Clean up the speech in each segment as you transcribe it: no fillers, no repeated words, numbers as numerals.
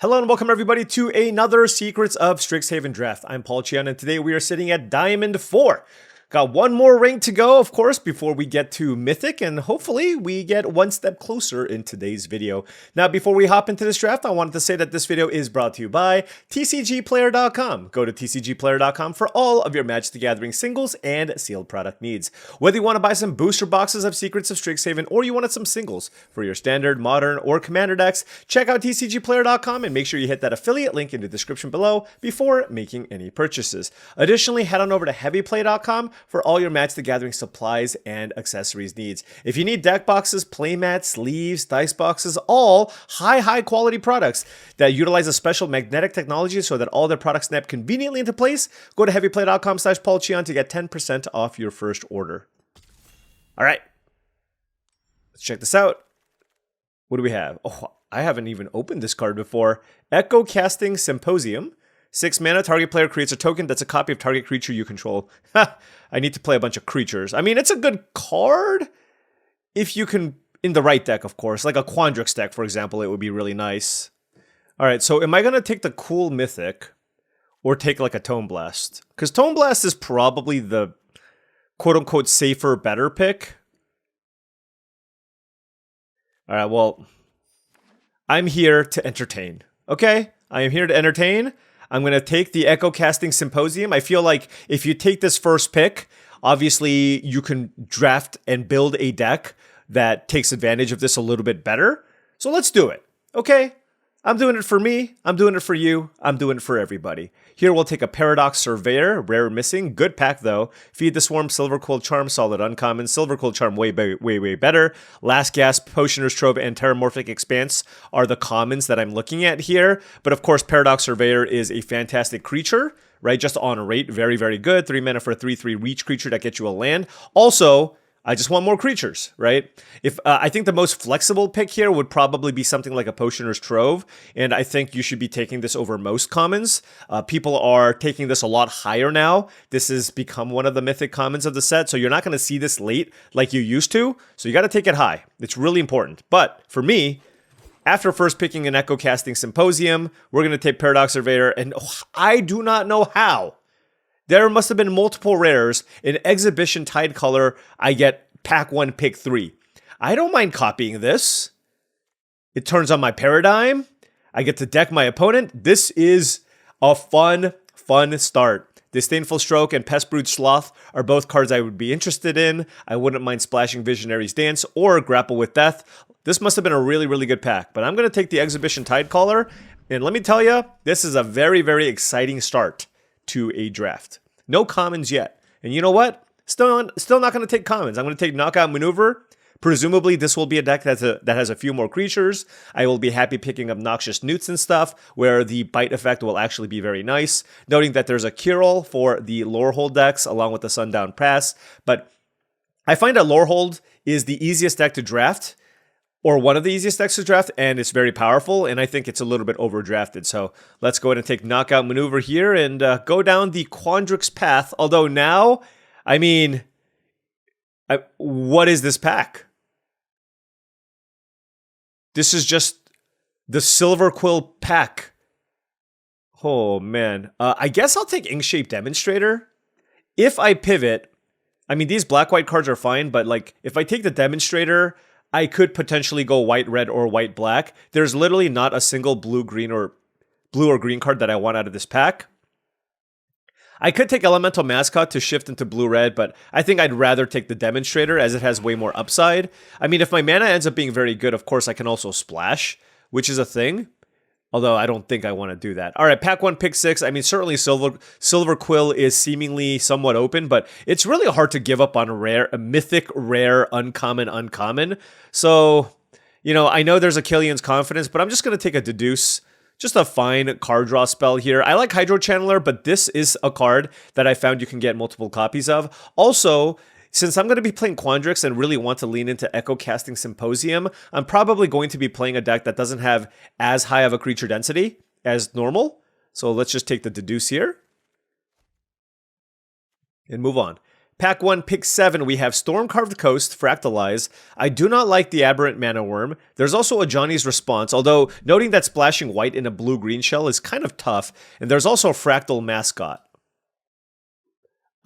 Hello and welcome everybody to another Secrets of Strixhaven draft. I'm Paul Cheon and today we are sitting at Diamond 4. Got one more rank to go, of course, before we get to Mythic, and hopefully we get one step closer in today's video. Now, before we hop into this draft, I wanted to say that this video is brought to you by TCGplayer.com. Go to TCGplayer.com for all of your Magic the Gathering singles and sealed product needs. Whether you want to buy some booster boxes of Secrets of Strixhaven or you wanted some singles for your standard, modern, or commander decks, check out TCGplayer.com and make sure you hit that affiliate link in the description below before making any purchases. Additionally, head on over to heavyplay.com for all your Magic the Gathering supplies and accessories needs. If you need deck boxes, playmats, sleeves, dice boxes, all high quality products that utilize a special magnetic technology so that all their products snap conveniently into place, go to heavyplay.com/paulcheon to get 10% off your first order. All right, let's check this out. What do we have? Oh, I haven't even opened this card before. Echocasting Symposium. 6 mana, target player creates a token that's a copy of target creature you control. I need to play a bunch of creatures. I mean, it's a good card if you can, in the right deck, of course. Like a Quandrix deck, for example, it would be really nice. All right, so am I going to take the cool Mythic or take like a Tome Blast? Because Tome Blast is probably the quote-unquote safer, better pick. All right, well, I'm here to entertain, okay? I am here to entertain. I'm going to take the Echocasting Symposium. I feel like if you take this first pick, obviously you can draft and build a deck that takes advantage of this a little bit better. So let's do it, okay? I'm doing it for me. I'm doing it for you. I'm doing it for everybody. Here we'll take a Paradox Surveyor, rare missing. Good pack though. Feed the Swarm, Silverquill Charm, solid uncommon. Silverquill Charm way better. Last Gasp, Potioner's Trove, and Terramorphic Expanse are the commons that I'm looking at here. But of course, Paradox Surveyor is a fantastic creature, right? Just on rate, very good. 3 mana for a 3/3 reach creature that gets you a land. Also, I just want more creatures, right? If I think the most flexible pick here would probably be something like a Potioner's Trove, and I think you should be taking this over most commons. People are taking this a lot higher now. This has become one of the mythic commons of the set, so you're not going to see this late like you used to, so you got to take it high. It's really important. But for me, after first picking an Echocasting Symposium, we're going to take Paradox Surveyor, and I do not know how. There must have been multiple rares. In Exhibition Tide Color, I get pack 1, pick 3. I don't mind copying this. It turns on my paradigm. I get to deck my opponent. This is a fun start. Disdainful Stroke and Pestbrood Sloth are both cards I would be interested in. I wouldn't mind splashing Visionary's Dance or Grapple with Death. This must have been a really good pack. But I'm going to take the Exhibition Tide Caller. And let me tell you, this is a very exciting start to a draft. No commons yet. And you know what? Still not going to take commons. I'm going to take Knockout Maneuver. Presumably, this will be a deck that has a few more creatures. I will be happy picking up Noxious Newts and stuff, where the bite effect will actually be very nice. Noting that there's a Kyril for the Lorehold decks, along with the Sundown Pass. But I find that Lorehold is the easiest deck to draft, or one of the easiest decks to draft, and it's very powerful, and I think it's a little bit overdrafted. So let's go ahead and take Knockout Maneuver here and go down the Quandrix path. Although now, I mean, what is this pack? This is just the Silverquill pack. Oh, man. I guess I'll take Inkshape Demonstrator. If I pivot, I mean, these black-white cards are fine, but like if I take the Demonstrator, I could potentially go white-red or white-black. There's literally not a single blue or green card that I want out of this pack. I could take Elemental Mascot to shift into blue-red, but I think I'd rather take the Demonstrator as it has way more upside. I mean, if my mana ends up being very good, of course, I can also splash, which is a thing. Although I don't think I want to do that. All right, pack 1, pick 6. I mean, certainly Silverquill is seemingly somewhat open, but it's really hard to give up on a mythic, rare, uncommon. So, you know, I know there's a Killian's Confidence, but I'm just going to take a Deduce. Just a fine card draw spell here. I like Hydro Channeler, but this is a card that I found you can get multiple copies of. Also, since I'm going to be playing Quandrix and really want to lean into Echocasting Symposium, I'm probably going to be playing a deck that doesn't have as high of a creature density as normal. So let's just take the Deduce here and move on. Pack 1, pick 7, we have Stormcarved Coast, Fractalize. I do not like the Aberrant Mana Worm. There's also a Johnny's Response, although noting that splashing white in a blue-green shell is kind of tough. And there's also a Fractal Mascot.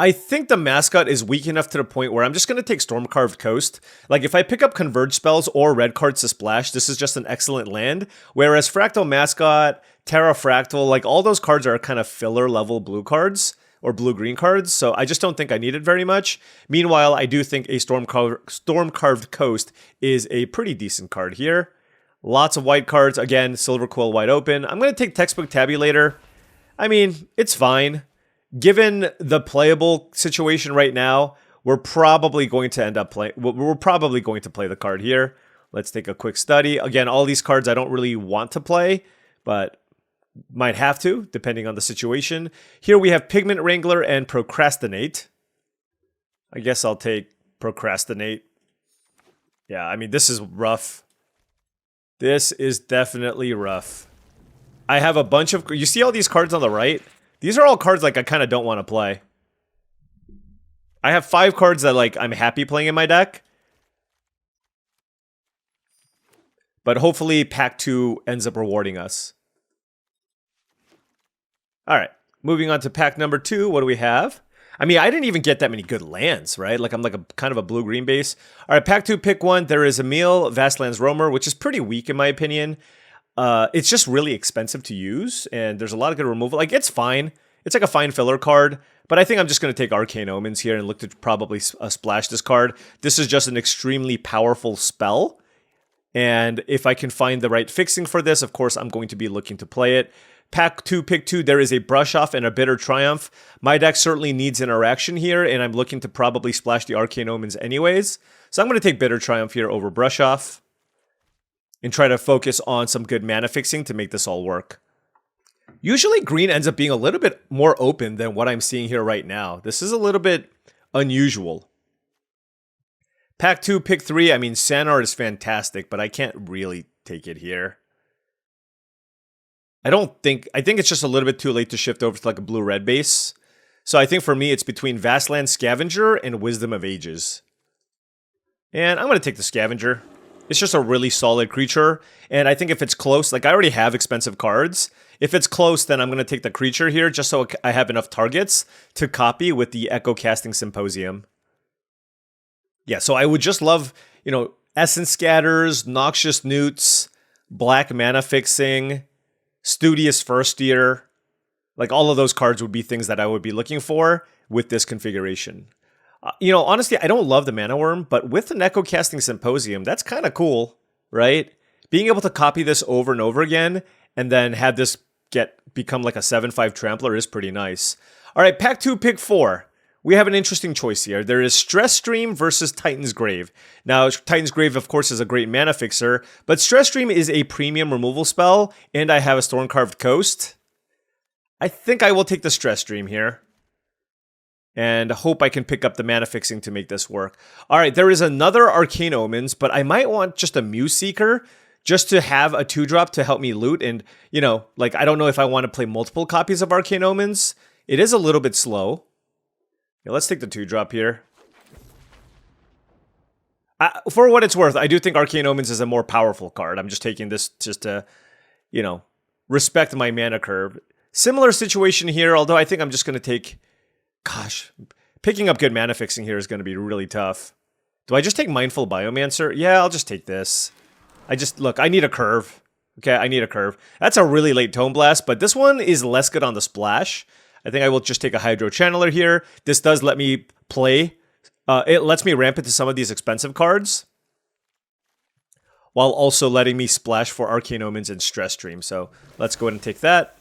I think the Mascot is weak enough to the point where I'm just going to take Stormcarved Coast. Like, if I pick up Converge spells or red cards to splash, this is just an excellent land. Whereas Fractal Mascot, Terra Fractal, like, all those cards are kind of filler-level blue cards. Or blue-green cards, so I just don't think I need it very much. Meanwhile, I do think a Stormcarved Coast is a pretty decent card here. Lots of white cards. Again, Silver Quill wide open. I'm going to take Textbook Tabulator. I mean, it's fine. Given the playable situation right now, we're probably going to end up playing. We're probably going to play the card here. Let's take a quick study. Again, all these cards I don't really want to play, but might have to, depending on the situation. Here we have Pigment Wrangler and Procrastinate. I guess I'll take Procrastinate. Yeah, I mean, this is rough. This is definitely rough. I have a bunch of... You see all these cards on the right? These are all cards like I kind of don't want to play. I have 5 cards that like I'm happy playing in my deck. But hopefully Pack 2 ends up rewarding us. All right, moving on to pack number 2. What do we have? I mean, I didn't even get that many good lands, right? Like, I'm like a kind of a blue-green base. All right, pack 2, pick 1. There is Emil, Vastlands Roamer, which is pretty weak in my opinion. It's just really expensive to use, and there's a lot of good removal. Like, it's fine. It's like a fine filler card, but I think I'm just going to take Arcane Omens here and look to probably splash this card. This is just an extremely powerful spell, and if I can find the right fixing for this, of course, I'm going to be looking to play it. Pack 2, pick 2, there is a Brush Off and a Bitter Triumph. My deck certainly needs interaction here, and I'm looking to probably splash the Arcane Omens anyways. So I'm going to take Bitter Triumph here over Brush Off and try to focus on some good mana fixing to make this all work. Usually green ends up being a little bit more open than what I'm seeing here right now. This is a little bit unusual. Pack 2, pick 3, I mean, Sanar is fantastic, but I can't really take it here. I think it's just a little bit too late to shift over to like a blue-red base. So I think for me, it's between Vastland Scavenger and Wisdom of Ages. And I'm going to take the Scavenger. It's just a really solid creature. And I think if it's close, like I already have expensive cards. If it's close, then I'm going to take the creature here just so I have enough targets to copy with the Echocasting Symposium. Yeah, so I would just love, you know, Essence Scatters, Noxious Newts, Black Mana Fixing, Studious First Year, like all of those cards would be things that I would be looking for with this configuration. You know, honestly, I don't love the Mana Worm, but with an Echocasting Symposium, that's kind of cool, right? Being able to copy this over and over again and then have this become like a 7/5 Trampler is pretty nice. All right, pack 2, pick 4. We have an interesting choice here. There is Stress Stream versus Titan's Grave. Now, Titan's Grave, of course, is a great mana fixer, but Stress Stream is a premium removal spell, and I have a Stormcarved Coast. I think I will take the Stress Stream here, and hope I can pick up the mana fixing to make this work. All right, there is another Arcane Omens, but I might want just a Muse Seeker, just to have a 2-drop to help me loot, and, you know, like, I don't know if I want to play multiple copies of Arcane Omens. It is a little bit slow. Yeah, let's take the 2-drop here. For what it's worth, I do think Arcane Omens is a more powerful card. I'm just taking this just to, you know, respect my mana curve. Similar situation here, although I think I'm just going to take... Gosh, picking up good mana fixing here is going to be really tough. Do I just take Mindful Biomancer? Yeah, I'll just take this. Look, I need a curve. Okay, I need a curve. That's a really late Tome Blast, but this one is less good on the splash. I think I will just take a Hydro Channeler here. This does let me play. It lets me ramp into some of these expensive cards, while also letting me splash for Arcane Omens and Stress Stream. So let's go ahead and take that.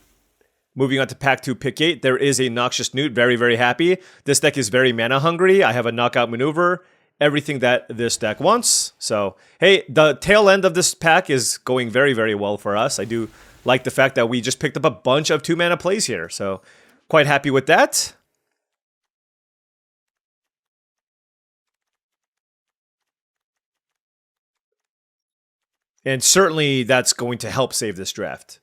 Moving on to pack 2, pick 8. There is a Noxious Newt. Very, very happy. This deck is very mana hungry. I have a Knockout Maneuver. Everything that this deck wants. So, hey, the tail end of this pack is going very, very well for us. I do like the fact that we just picked up a bunch of 2-mana plays here. So, quite happy with that. And certainly that's going to help save this draft.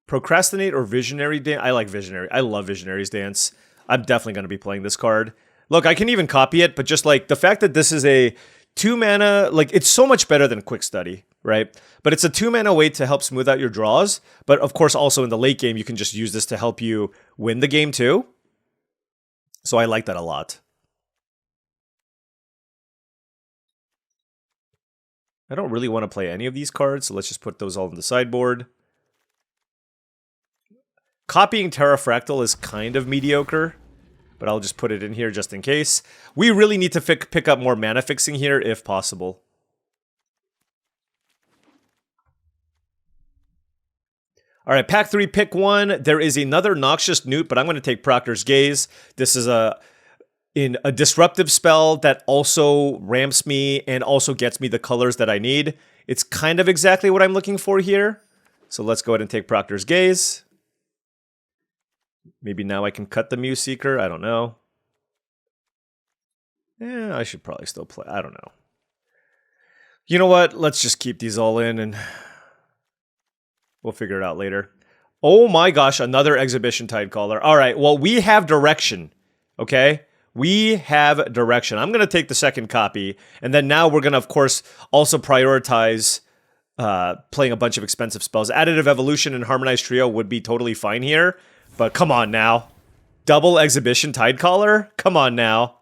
Procrastinate or Visionary Dance? I like Visionary. I love Visionary's Dance. I'm definitely going to be playing this card. Look, I can even copy it, but just like the fact that this is a 2 mana, like it's so much better than Quick Study, right? But it's a 2 mana way to help smooth out your draws. But of course, also in the late game, you can just use this to help you win the game too. So I like that a lot. I don't really want to play any of these cards, so let's just put those all on the sideboard. Copying Terrafractal is kind of mediocre, but I'll just put it in here just in case. We really need to pick up more mana fixing here if possible. All right, pack 3, pick 1. There is another Noxious Newt, but I'm going to take Proctor's Gaze. This is a disruptive spell that also ramps me and also gets me the colors that I need. It's kind of exactly what I'm looking for here. So let's go ahead and take Proctor's Gaze. Maybe now I can cut the Muse Seeker. I don't know. Yeah, I should probably still play. I don't know. You know what? Let's just keep these all in and we'll figure it out later. Oh my gosh, another Exhibition Tidecaller. All right, well, we have direction, okay? We have direction. I'm going to take the second copy, and then now we're going to, of course, also prioritize playing a bunch of expensive spells. Additive Evolution and Harmonized Trio would be totally fine here, but come on now. Double Exhibition Tidecaller? Come on now.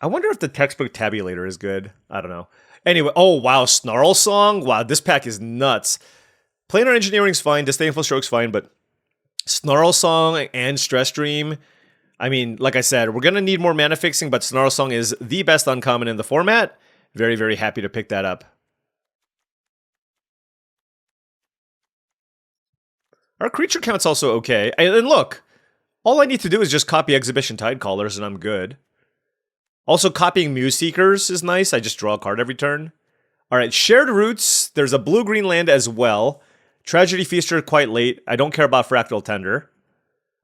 I wonder if the textbook tabulator is good. I don't know. Anyway, oh wow, Snarl Song? Wow, this pack is nuts. Planar Engineering's fine, Disdainful Stroke's fine, but Snarl Song and Stress Dream, I mean, like I said, we're going to need more mana fixing, but Snarl Song is the best uncommon in the format. Very, very happy to pick that up. Our creature count's also okay. And look, all I need to do is just copy Exhibition Tidecallers and I'm good. Also, copying Muse Seekers is nice. I just draw a card every turn. All right, Shared Roots. There's a blue-green land as well. Tragedy Feaster quite late. I don't care about Fractal Tender.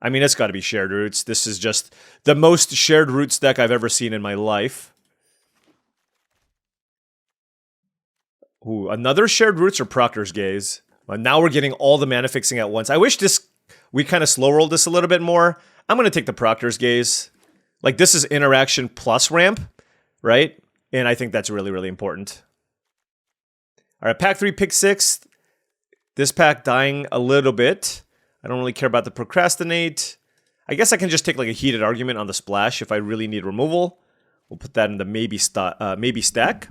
I mean, it's got to be Shared Roots. This is just the most Shared Roots deck I've ever seen in my life. Ooh, another Shared Roots or Proctor's Gaze. Well, now we're getting all the mana fixing at once. I wish we kind of slow-rolled this a little bit more. I'm going to take the Proctor's Gaze. Like, this is interaction plus ramp, right? And I think that's really, really important. All right, pack 3, pick 6. This pack dying a little bit. I don't really care about the procrastinate. I guess I can just take like a heated argument on the splash if I really need removal. We'll put that in the maybe stack.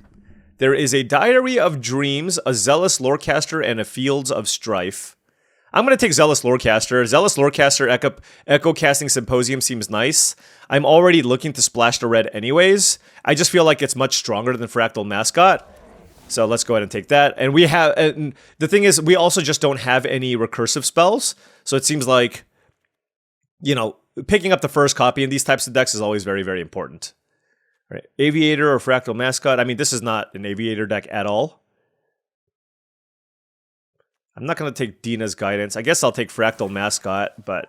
There is a Diary of Dreams, a Zealous Lorecaster, and a Fields of Strife. I'm going to take Zealous Lorecaster. Zealous Lorecaster Echocasting Symposium seems nice. I'm already looking to splash the red anyways. I just feel like it's much stronger than Fractal Mascot. So let's go ahead and take that. And the thing is, we also just don't have any recursive spells. So it seems like, you know, picking up the first copy in these types of decks is always very, very important. All right, Aviator or Fractal Mascot. I mean, this is not an Aviator deck at all. I'm not going to take Dina's Guidance. I guess I'll take Fractal Mascot, but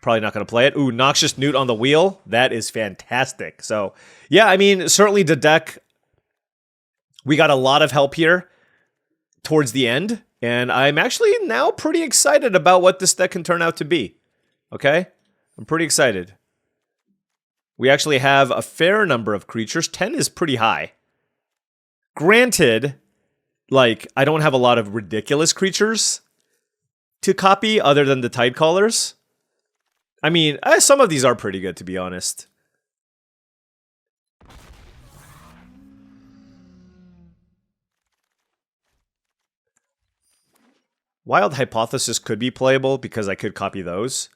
probably not going to play it. Ooh, Noxious Newt on the wheel. That is fantastic. So, yeah, I mean, certainly the deck, we got a lot of help here towards the end, and I'm actually now pretty excited about what this deck can turn out to be. Okay? I'm pretty excited. We actually have a fair number of creatures. 10 is pretty high. Granted, like, I don't have a lot of ridiculous creatures to copy other than the Tidecallers. I mean, some of these are pretty good, to be honest. Wild Hypothesis could be playable because I could copy those.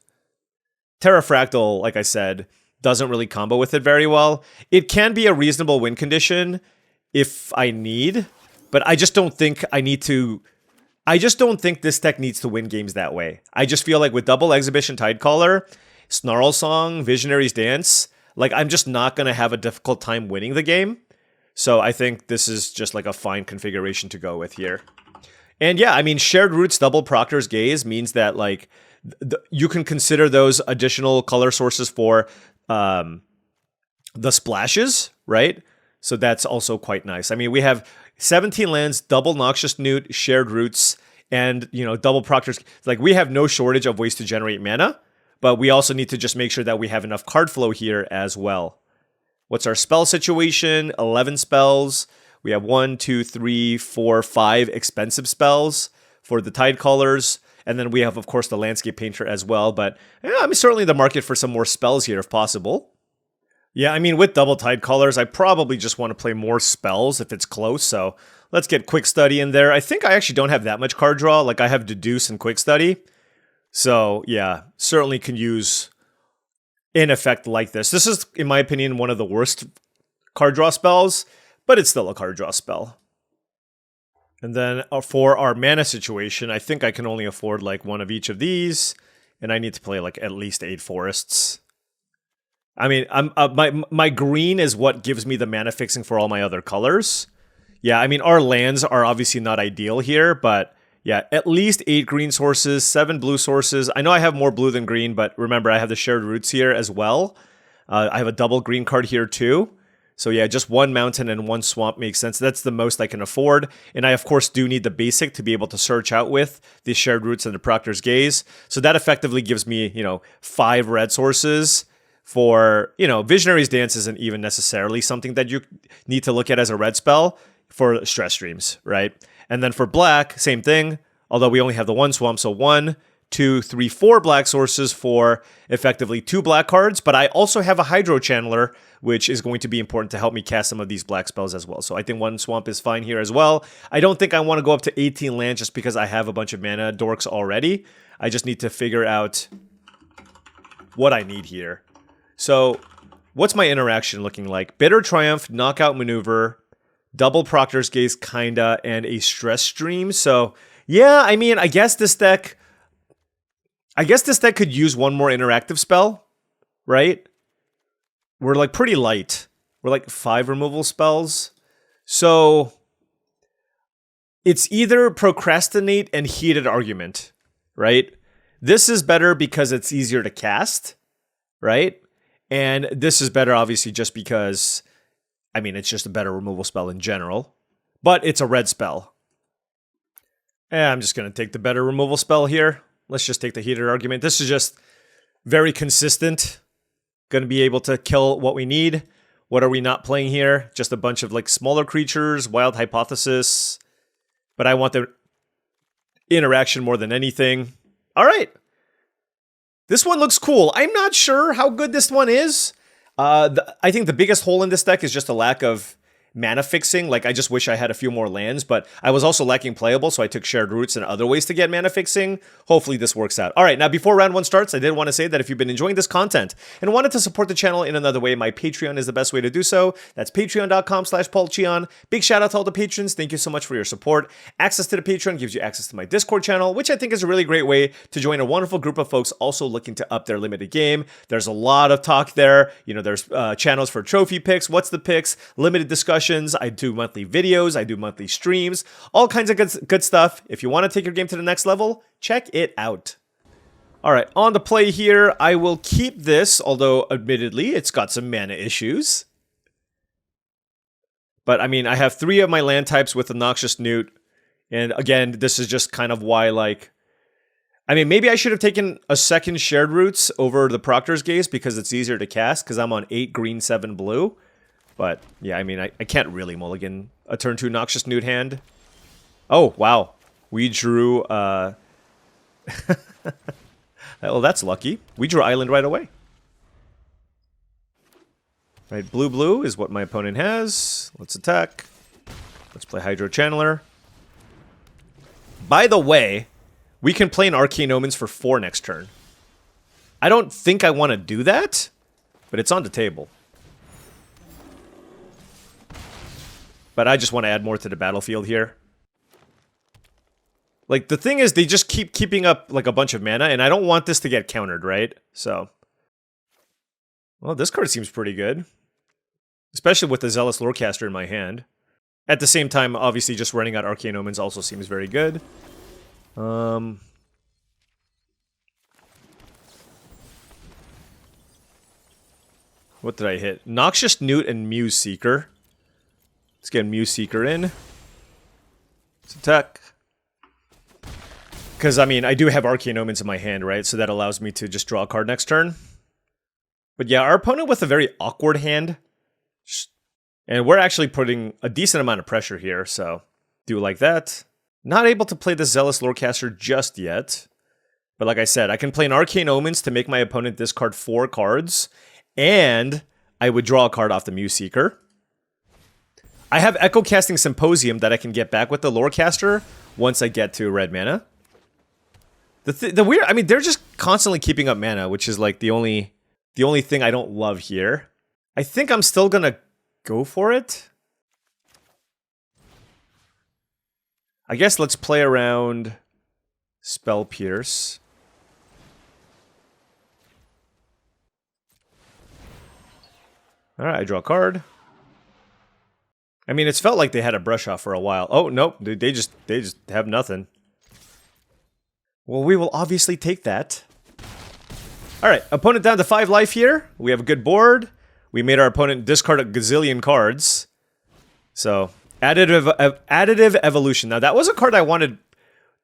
Terrafractal, like I said, doesn't really combo with it very well. It can be a reasonable win condition if I need, but I just don't think I need to. I just don't think this deck needs to win games that way. I just feel like with double Exhibition Tidecaller, Snarl Song, Visionary's Dance, like I'm just not going to have a difficult time winning the game. So I think this is just like a fine configuration to go with here. And yeah, I mean, Shared Roots double Proctor's Gaze means that like you can consider those additional color sources for the splashes, right? So that's also quite nice. I mean, we have 17 lands, double Noxious Newt, Shared Roots, and, you know, double Proctor's. Like, we have no shortage of ways to generate mana, but we also need to just make sure that we have enough card flow here as well. What's our spell situation? 11 spells. We have 1, 2, 3, 4, 5 expensive spells for the Tide Callers. And then we have, of course, the Landscape Painter as well. But yeah, I'm certainly in the market for some more spells here if possible. Yeah, I mean, with double Tide Callers, I probably just want to play more spells if it's close. So let's get Quick Study in there. I think I actually don't have that much card draw. Like, I have Deduce and Quick Study. So yeah, certainly can use an effect like this. This is, in my opinion, one of the worst card draw spells, but it's still a card draw spell. And then for our mana situation, I think I can only afford like one of each of these, and I need to play like at least 8 forests. I mean, my green is what gives me the mana fixing for all my other colors. Yeah, I mean, our lands are obviously not ideal here, but yeah, at least 8 green sources, 7 blue sources. I know I have more blue than green, but remember, I have the Shared Roots here as well. I have a double green card here too. So yeah, just 1 mountain and 1 swamp makes sense. That's the most I can afford. And I, of course, do need the basic to be able to search out with the Shared Roots and the Proctor's Gaze. So that effectively gives me, you know, 5 red sources for, you know, Visionary's Dance isn't even necessarily something that you need to look at as a red spell for Stress Streams, right? And then for black, same thing, although we only have the 1 swamp, so 1, 2, 3, 4 black sources for effectively 2 black cards, but I also have a Hydro Channeler, which is going to be important to help me cast some of these black spells as well. So I think 1 swamp is fine here as well. I don't think I want to go up to 18 land just because I have a bunch of mana dorks already. I just need to figure out what I need here. So what's my interaction looking like? Bitter Triumph, Knockout Maneuver, double Proctor's Gaze kinda, and a Stress Stream. So yeah, I mean, I guess this deck could use one more interactive spell, right? We're like pretty light. We're like 5 removal spells. So it's either Procrastinate and Heated Argument, right? This is better because it's easier to cast, right? And this is better obviously just because, I mean, it's just a better removal spell in general. But it's a red spell. And I'm just going to take the better removal spell here. Let's just take the Heated Argument. This is just very consistent. Going to be able to kill what we need. What are we not playing here? Just a bunch of like smaller creatures, Wild Hypothesis. But I want the interaction more than anything. All right. This one looks cool. I'm not sure how good this one is. I think the biggest hole in this deck is just a lack of mana fixing. Like, I just wish I had a few more lands, but I was also lacking playable, so I took Shared Roots and other ways to get mana fixing. Hopefully this works out. All right, now before round 1 starts, I did want to say that if you've been enjoying this content and wanted to support the channel in another way, my Patreon is the best way to do so. That's patreon.com/paulcheon. Big shout out to all the patrons. Thank you so much for your support. Access to the Patreon gives you access to my Discord channel, which I think is a really great way to join a wonderful group of folks also looking to up their limited game. There's a lot of talk there. You know, there's channels for trophy picks, what's the picks, limited discussions. I do monthly videos, I do monthly streams, all kinds of good stuff. If you want to take your game to the next level, check it out. All right, on the play here, I will keep this, although admittedly, it's got some mana issues. But I mean, I have 3 of my land types with the Noxious Newt. And again, this is just kind of why, like, I mean, maybe I should have taken a second Shared Roots over the Proctor's Gaze because it's easier to cast because I'm on 8 green, 7 blue. But yeah, I mean, I can't really mulligan a turn 2 Noxious Newt hand. Oh, wow. We drew, well, that's lucky. We drew Island right away. Right, blue is what my opponent has. Let's attack. Let's play Hydro Channeler. By the way, we can play an Arcane Omens for 4 next turn. I don't think I want to do that, but it's on the table. But I just want to add more to the battlefield here. Like, the thing is, they just keep keeping up, like, a bunch of mana, and I don't want this to get countered, right? So, well, this card seems pretty good. Especially with the Zealous Lorecaster in my hand. At the same time, obviously, just running out Arcane Omens also seems very good. What did I hit? Noxious Newt and Muse Seeker. Let's get Muse Seeker in. Let's attack. Because, I mean, I do have Arcane Omens in my hand, right? So that allows me to just draw a card next turn. But yeah, our opponent with a very awkward hand. And we're actually putting a decent amount of pressure here, so do like that. Not able to play the Zealous Lorecaster just yet. But like I said, I can play an Arcane Omens to make my opponent discard 4 cards. And I would draw a card off the Muse Seeker. I have Echocasting Symposium that I can get back with the Lorecaster once I get to red mana. The weird, I mean, they're just constantly keeping up mana, which is like the only thing I don't love here. I think I'm still gonna go for it. I guess let's play around Spell Pierce. Alright, I draw a card. I mean, it's felt like they had a brush off for a while. Oh, nope, they just have nothing. Well, we will obviously take that. Alright, opponent down to 5 life here. We have a good board. We made our opponent discard a gazillion cards. So, additive evolution. Now, that was a card I wanted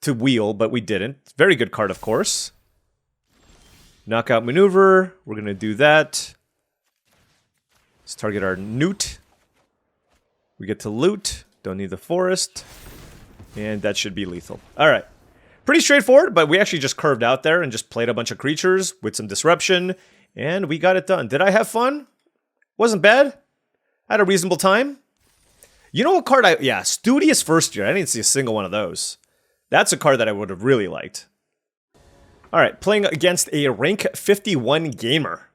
to wheel, but we didn't. Very good card, of course. Knockout maneuver. We're going to do that. Let's target our Newt. We get to loot. Don't need the forest. And that should be lethal. Alright. Pretty straightforward, but we actually just curved out there and just played a bunch of creatures with some disruption. And we got it done. Did I have fun? Wasn't bad. I had a reasonable time. You know what card yeah, Studious First Year. I didn't see a single one of those. That's a card that I would have really liked. Alright, playing against a rank 51 gamer.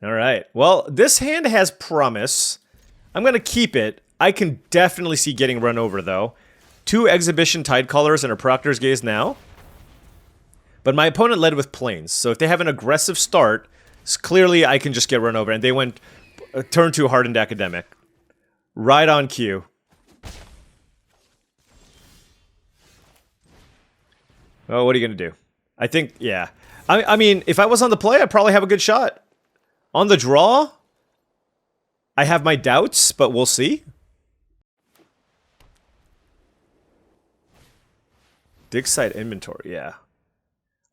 Alright, well, this hand has promise. I'm going to keep it. I can definitely see getting run over, though. 2 Exhibition Tidecolors and a Proctor's Gaze now. But my opponent led with Plains, so if they have an aggressive start, clearly I can just get run over. And they went turn 2 Hardened Academic. Right on cue. Oh, what are you going to do? I think, yeah. I mean, if I was on the play, I'd probably have a good shot. On the draw, I have my doubts, but we'll see. Dig side inventory, yeah.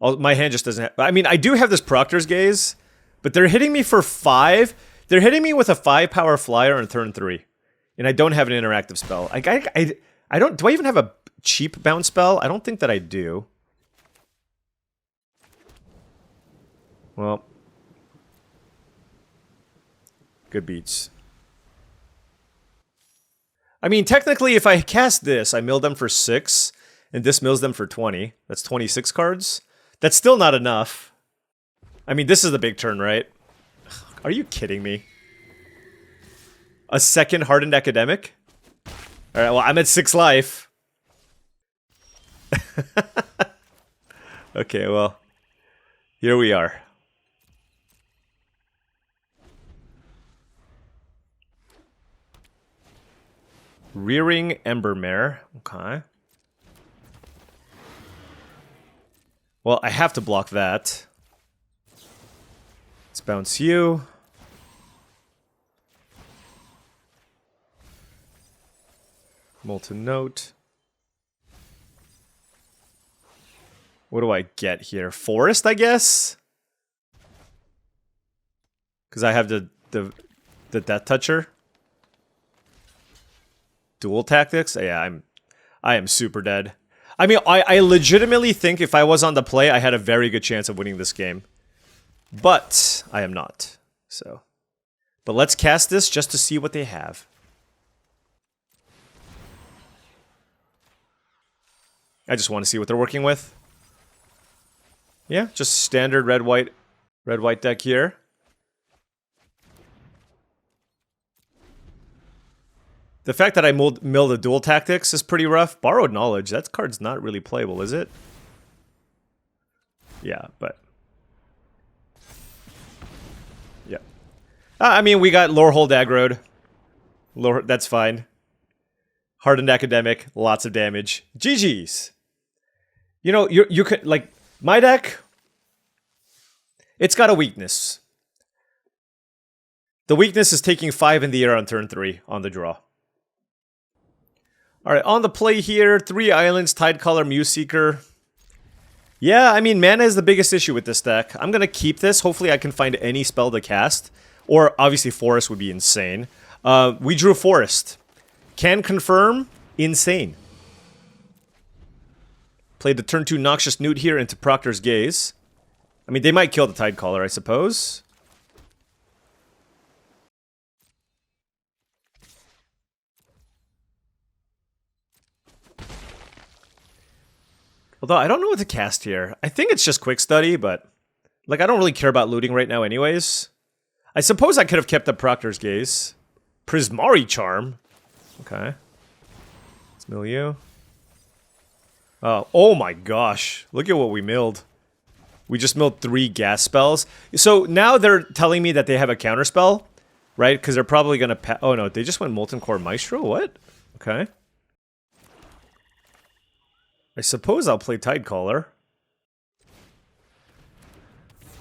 My hand just doesn't have... I mean, I do have this Proctor's Gaze, but they're hitting me for 5. They're hitting me with a 5-power flyer on turn 3. And I don't have an interactive spell. I don't... Do I even have a cheap bounce spell? I don't think that I do. Well. Good beats. I mean, technically, if I cast this, I mill them for 6... and this mills them for 20. That's 26 cards. That's still not enough. I mean, this is the big turn, right? Are you kidding me? A second Hardened Academic? Alright, well, I'm at 6 life. Okay, well. Here we are. Rearing Embermare. Okay. Well, I have to block that. Let's bounce you. Molten Note. What do I get here? Forest, I guess? Because I have the Death Toucher. Dual Tactics? Yeah, I am super dead. I mean, I legitimately think if I was on the play, I had a very good chance of winning this game. But I am not. So, but let's cast this just to see what they have. I just want to see what they're working with. Yeah, just standard red-white deck here. The fact that I mill the dual tactics is pretty rough. Borrowed Knowledge, that card's not really playable, is it? Yeah, but... yeah. I mean, we got Lorehold aggroed. That's fine. Hardened Academic, lots of damage. GG's. You know, you could, like, my deck, it's got a weakness. The weakness is taking 5 in the air on turn 3 on the draw. Alright, on the play here, 3 islands, Tidecaller, Museeker. Yeah, I mean, mana is the biggest issue with this deck. I'm gonna keep this. Hopefully I can find any spell to cast. Or, obviously, Forest would be insane. We drew Forest. Can confirm, insane. Played the turn 2 Noxious Newt here into Proctor's Gaze. I mean, they might kill the Tidecaller, I suppose. Although, I don't know what to cast here. I think it's just Quick Study, but... Like, I don't really care about looting right now anyways. I suppose I could have kept up Proctor's Gaze. Prismari Charm. Okay. Let's mill you. Oh my gosh. Look at what we milled. We just milled 3 gas spells. So now they're telling me that they have a counterspell, right? Because they're probably going to... Oh no, they just went Molten Core Maestro? What? Okay. I suppose I'll play Tidecaller.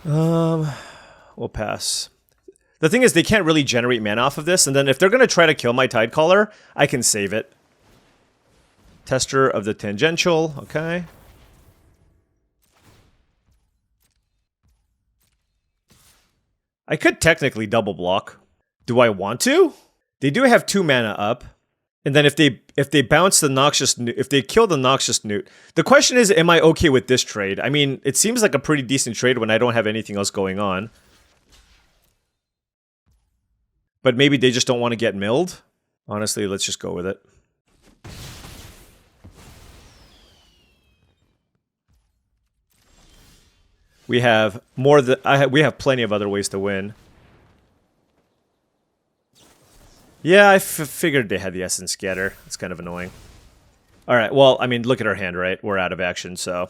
We'll pass. The thing is, they can't really generate mana off of this, and then if they're going to try to kill my Tidecaller, I can save it. Tester of the Tangential, okay. I could technically double block. Do I want to? They do have 2 mana up. And then if they bounce the Noxious Newt, if they kill the Noxious Newt, the question is, am I okay with this trade? I mean, it seems like a pretty decent trade when I don't have anything else going on. But maybe they just don't want to get milled. Honestly, let's just go with it. We have more than we have plenty of other ways to win. Yeah, I figured they had the Essence Scatter. It's kind of annoying. All right, well, I mean, look at our hand, right? We're out of action, so.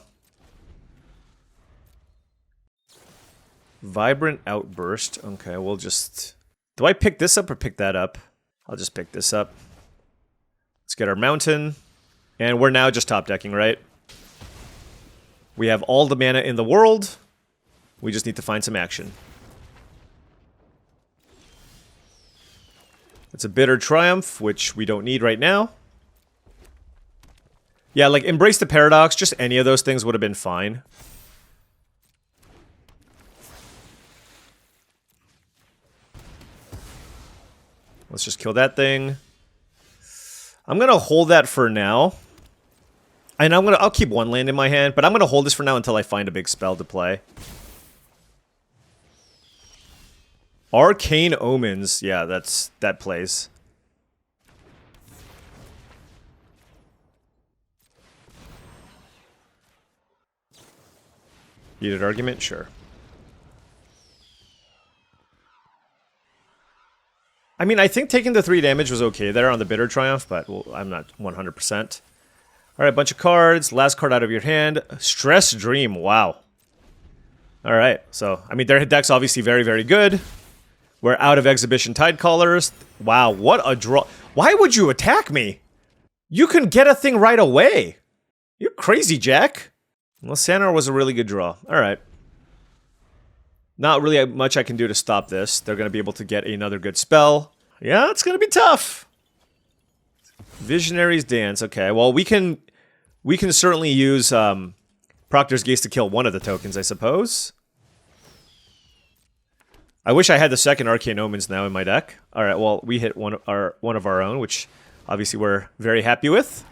Vibrant Outburst. Okay, we'll just... Do I pick this up or pick that up? I'll just pick this up. Let's get our Mountain. And we're now just top decking, right? We have all the mana in the world. We just need to find some action. It's a Bitter Triumph, which we don't need right now. Yeah, like, Embrace the Paradox, just any of those things would have been fine. Let's just kill that thing. I'm gonna hold that for now. And I'll keep 1 land in my hand, but I'm gonna hold this for now until I find a big spell to play. Arcane Omens, yeah, that plays. Heated argument, sure. I mean, I think taking the 3 damage was okay there on the Bitter Triumph, but well, I'm not 100%. Alright, bunch of cards. Last card out of your hand. Stress Dream, wow. Alright, so, I mean, their deck's obviously very, very good. We're out of Exhibition Tidecallers. Wow, what a draw. Why would you attack me? You can get a thing right away. You're crazy, Jack. Well, Sanar was a really good draw. Alright. Not really much I can do to stop this. They're going to be able to get another good spell. Yeah, it's going to be tough. Visionary's Dance. Okay, well, we can certainly use Proctor's Gaze to kill one of the tokens, I suppose. I wish I had the second Arcane Omens now in my deck. All right, well, we hit one of our own, which obviously we're very happy with.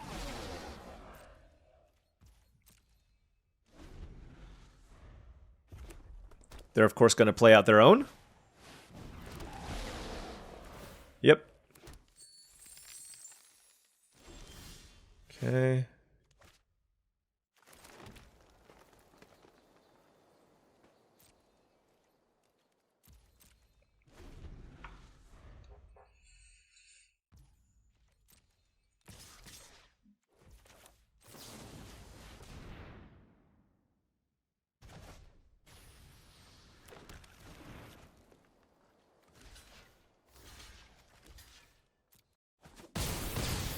They're, of course, going to play out their own. Yep. Okay.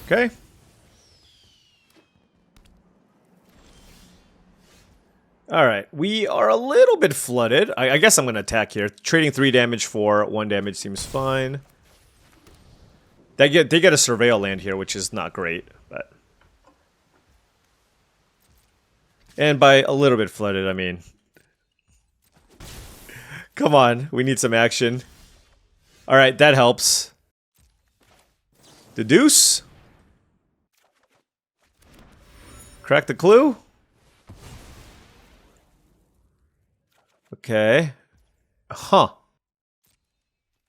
Okay. Alright, we are a little bit flooded. I guess I'm going to attack here. Trading 3 damage for 1 damage seems fine. They get a surveil land here, which is not great, but. And by a little bit flooded, I mean. Come on, we need some action. Alright, that helps. The deuce. Crack the clue. Okay. Huh.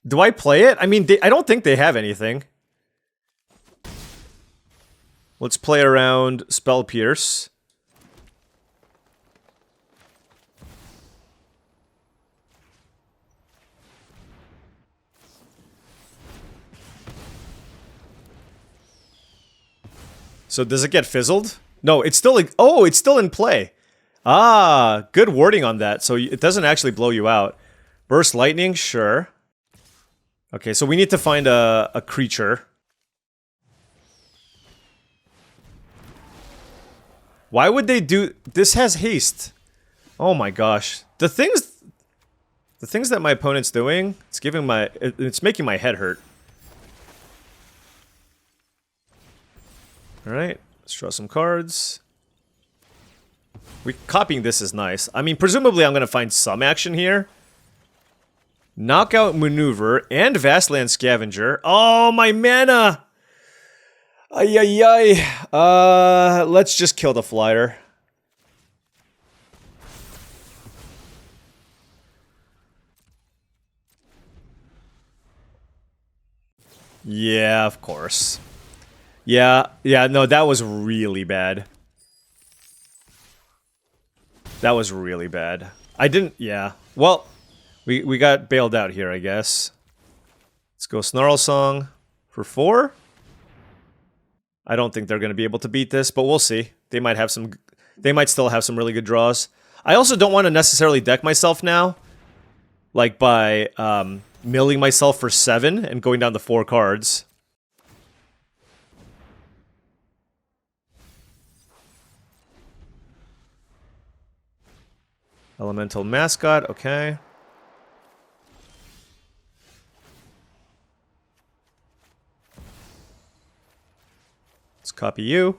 Do I play it? I mean, I don't think they have anything. Let's play around Spell Pierce. So does it get fizzled? No, it's still like, oh, it's still in play. Ah, good wording on that. So it doesn't actually blow you out. Burst lightning, sure. Okay, so we need to find a creature. Why would they do this? Has haste. Oh my gosh. The things that my opponent's doing, it's making my head hurt. Alright, let's draw some cards. Copying this is nice. I mean, presumably I'm going to find some action here. Knockout Maneuver and Vastland Scavenger. Oh, my mana! Ay, ay, ay. Let's just kill the flyer. Yeah, of course. Yeah, no, that was really bad. That was really bad. Yeah. Well, we got bailed out here, I guess. Let's go Snarl Song for 4. I don't think they're going to be able to beat this, but we'll see. They might still have some really good draws. I also don't want to necessarily deck myself now. Like by milling myself for 7 and going down to 4 cards. Elemental Mascot, okay. Let's copy you.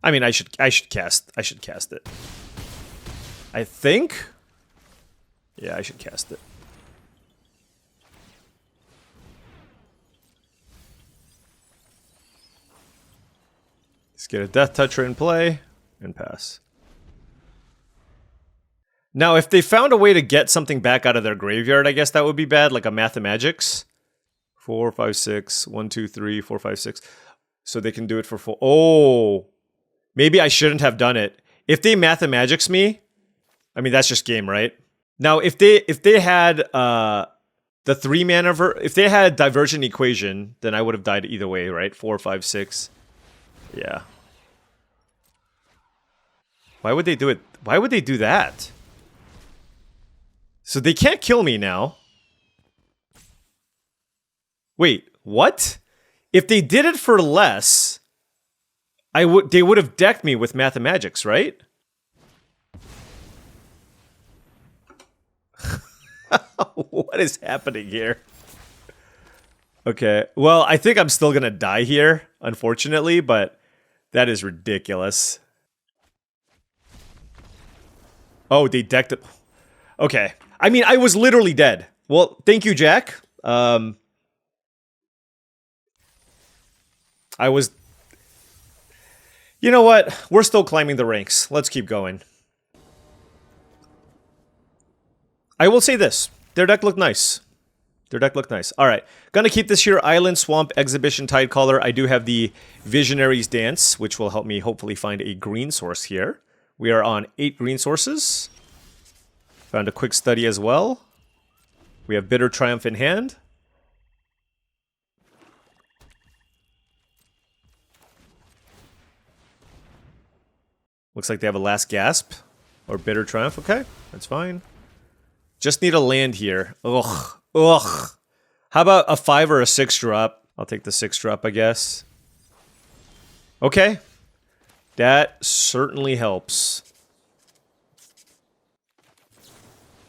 I mean, I should cast it. I think. Yeah, I should cast it. Let's get a Death Toucher in play, and pass. Now, if they found a way to get something back out of their graveyard, I guess that would be bad, like a Mathemagics. 4, 5, 6, 1, 2, 3, 4, 5, 6. So they can do it for 4. Oh! Maybe I shouldn't have done it. If they Mathemagics me, I mean, that's just game, right? Now, if they had the 3 mana, if they had Divergent Equation, then I would have died either way, right? 4, 5, 6. Yeah. Why would they do it? Why would they do that? So they can't kill me now. Wait, what? If they did it for less, they would have decked me with Mathemagics, right? What is happening here? Okay, well, I think I'm still gonna die here, unfortunately, but that is ridiculous. Oh, they decked it. Okay. I mean, I was literally dead. Well, thank you, Jack. I was... You know what? We're still climbing the ranks. Let's keep going. I will say this. Their deck looked nice. Alright. Gonna keep this here. Island, Swamp, Exhibition, Tidecaller. I do have the Visionary's Dance, which will help me hopefully find a green source here. We are on 8 green sources. Found a quick study as well. We have Bitter Triumph in hand. Looks like they have a Last Gasp. Or Bitter Triumph. Okay, that's fine. Just need a land here. Ugh. Ugh. How about a 5 or a 6 drop? I'll take the 6 drop, I guess. Okay. That certainly helps.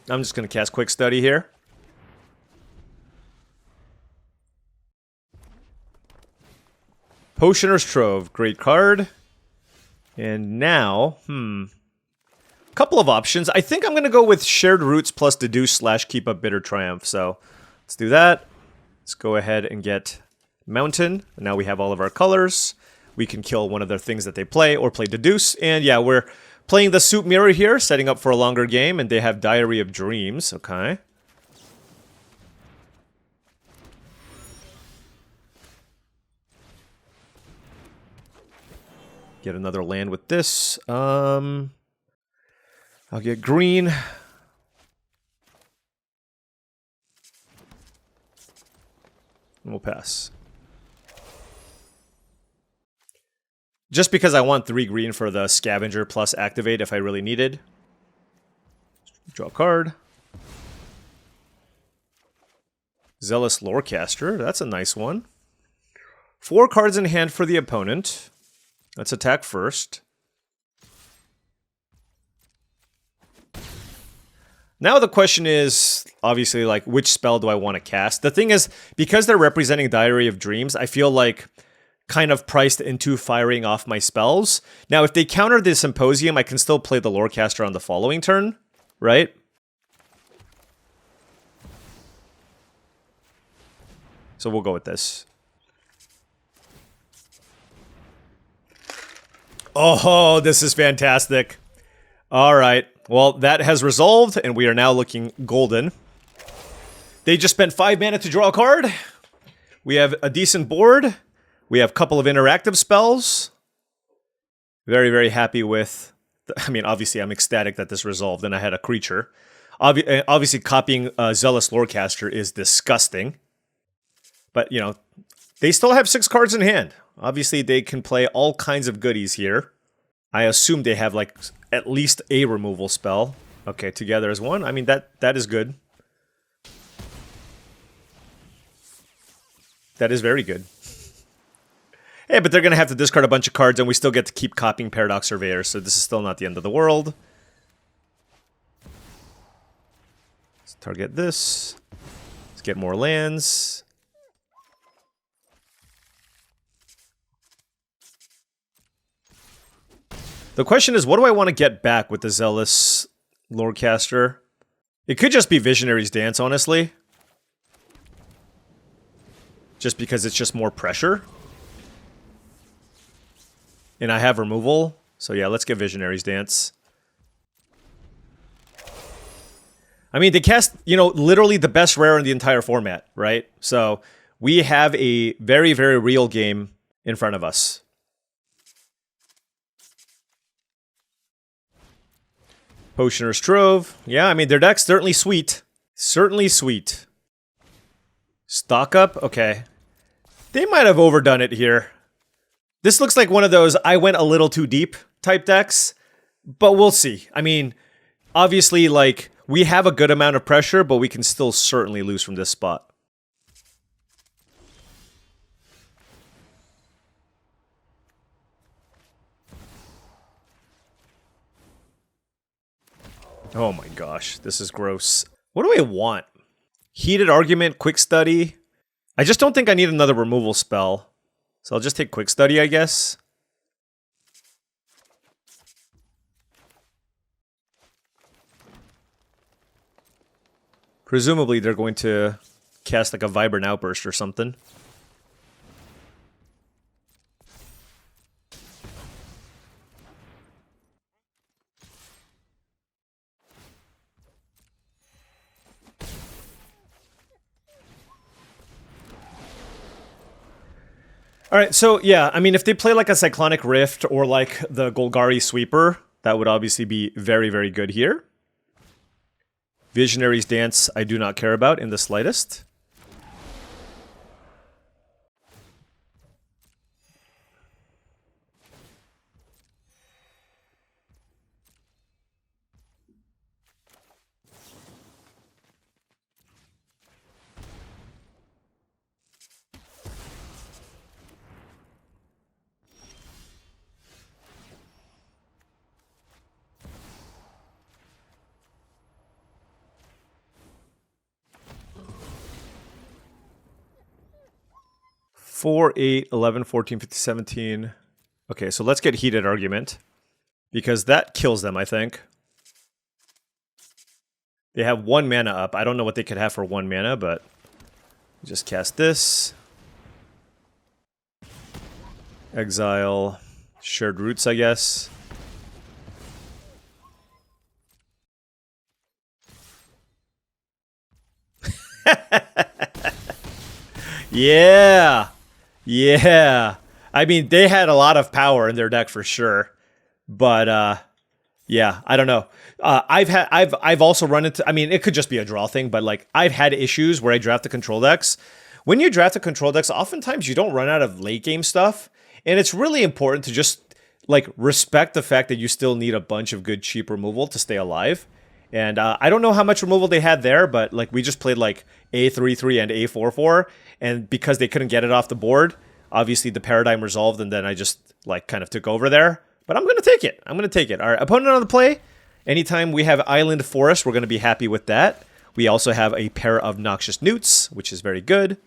I'm just going to cast Quick Study here. Potioner's Trove, great card. And now, couple of options. I think I'm going to go with Shared Roots plus Deduce / Keep Up Bitter Triumph. So let's do that. Let's go ahead and get Mountain. And now we have all of our colors. We can kill one of the things that they play or play Deduce. And yeah, we're playing the Soup Mirror here, setting up for a longer game. And they have Diary of Dreams. Okay. Get another land with this. I'll get green. We'll pass. Just because I want 3 green for the Scavenger plus Activate if I really needed. Draw a card. Zealous Lorecaster. That's a nice one. 4 cards in hand for the opponent. Let's attack first. Now the question is, obviously, like, which spell do I want to cast? The thing is, because they're representing Diary of Dreams, I feel like kind of priced into firing off my spells. Now, if they counter the Symposium, I can still play the Lorecaster on the following turn, right? So we'll go with this. Oh, this is fantastic. All right. Well, that has resolved, and we are now looking golden. They just spent 5 mana to draw a card. We have a decent board. We have a couple of interactive spells. Very, very happy with... I mean, obviously, I'm ecstatic that this resolved, and I had a creature. Obviously, copying Zealous Lorecaster is disgusting. But, you know, they still have 6 cards in hand. Obviously, they can play all kinds of goodies here. I assume they have, like, at least a removal spell. Okay, together as one. I mean, that is good. That is very good. Hey, but they're going to have to discard a bunch of cards, and we still get to keep copying Paradox Surveyor, so this is still not the end of the world. Let's target this. Let's get more lands. The question is, what do I want to get back with the Zealous Lorecaster? It could just be Visionary's Dance, honestly. Just because it's just more pressure. And I have removal. So yeah, let's get Visionary's Dance. I mean, they cast, you know, literally the best rare in the entire format, right? So we have a very, very real game in front of us. Potioner's Trove. Yeah, I mean, their deck's certainly sweet. Certainly sweet. Stock up? Okay. They might have overdone it here. This looks like one of those I went a little too deep type decks, but we'll see. I mean, obviously, like, we have a good amount of pressure, but we can still certainly lose from this spot. Oh my gosh, this is gross. What do I want? Heated Argument, Quick Study. I just don't think I need another removal spell. So I'll just take Quick Study, I guess. Presumably they're going to cast like a Vibrant Outburst or something. Alright, so yeah, I mean, if they play like a Cyclonic Rift or like the Golgari Sweeper, that would obviously be very, very good here. Visionary's Dance, I do not care about in the slightest. 4, 8, 11, 14, 15, 17. Okay, so let's get Heated Argument. Because that kills them, I think. They have 1 mana up. I don't know what they could have for 1 mana, but... just cast this. Exile. Shared Roots, I guess. Yeah! Yeah! I mean, they had a lot of power in their deck for sure. But, yeah, I don't know. I've also run into, I mean, it could just be a draw thing, but like I've had issues where I draft the control decks. When you draft the control decks, oftentimes you don't run out of late game stuff, and it's really important to just like respect the fact that you still need a bunch of good cheap removal to stay alive. And I don't know how much removal they had there, but like we just played like A3-3 and A4-4, and because they couldn't get it off the board, obviously the paradigm resolved, and then I just like kind of took over there. But I'm going to take it. I'm going to take it. All right, opponent on the play. Anytime we have Island Forest, we're going to be happy with that. We also have a pair of Noxious Newts, which is very good.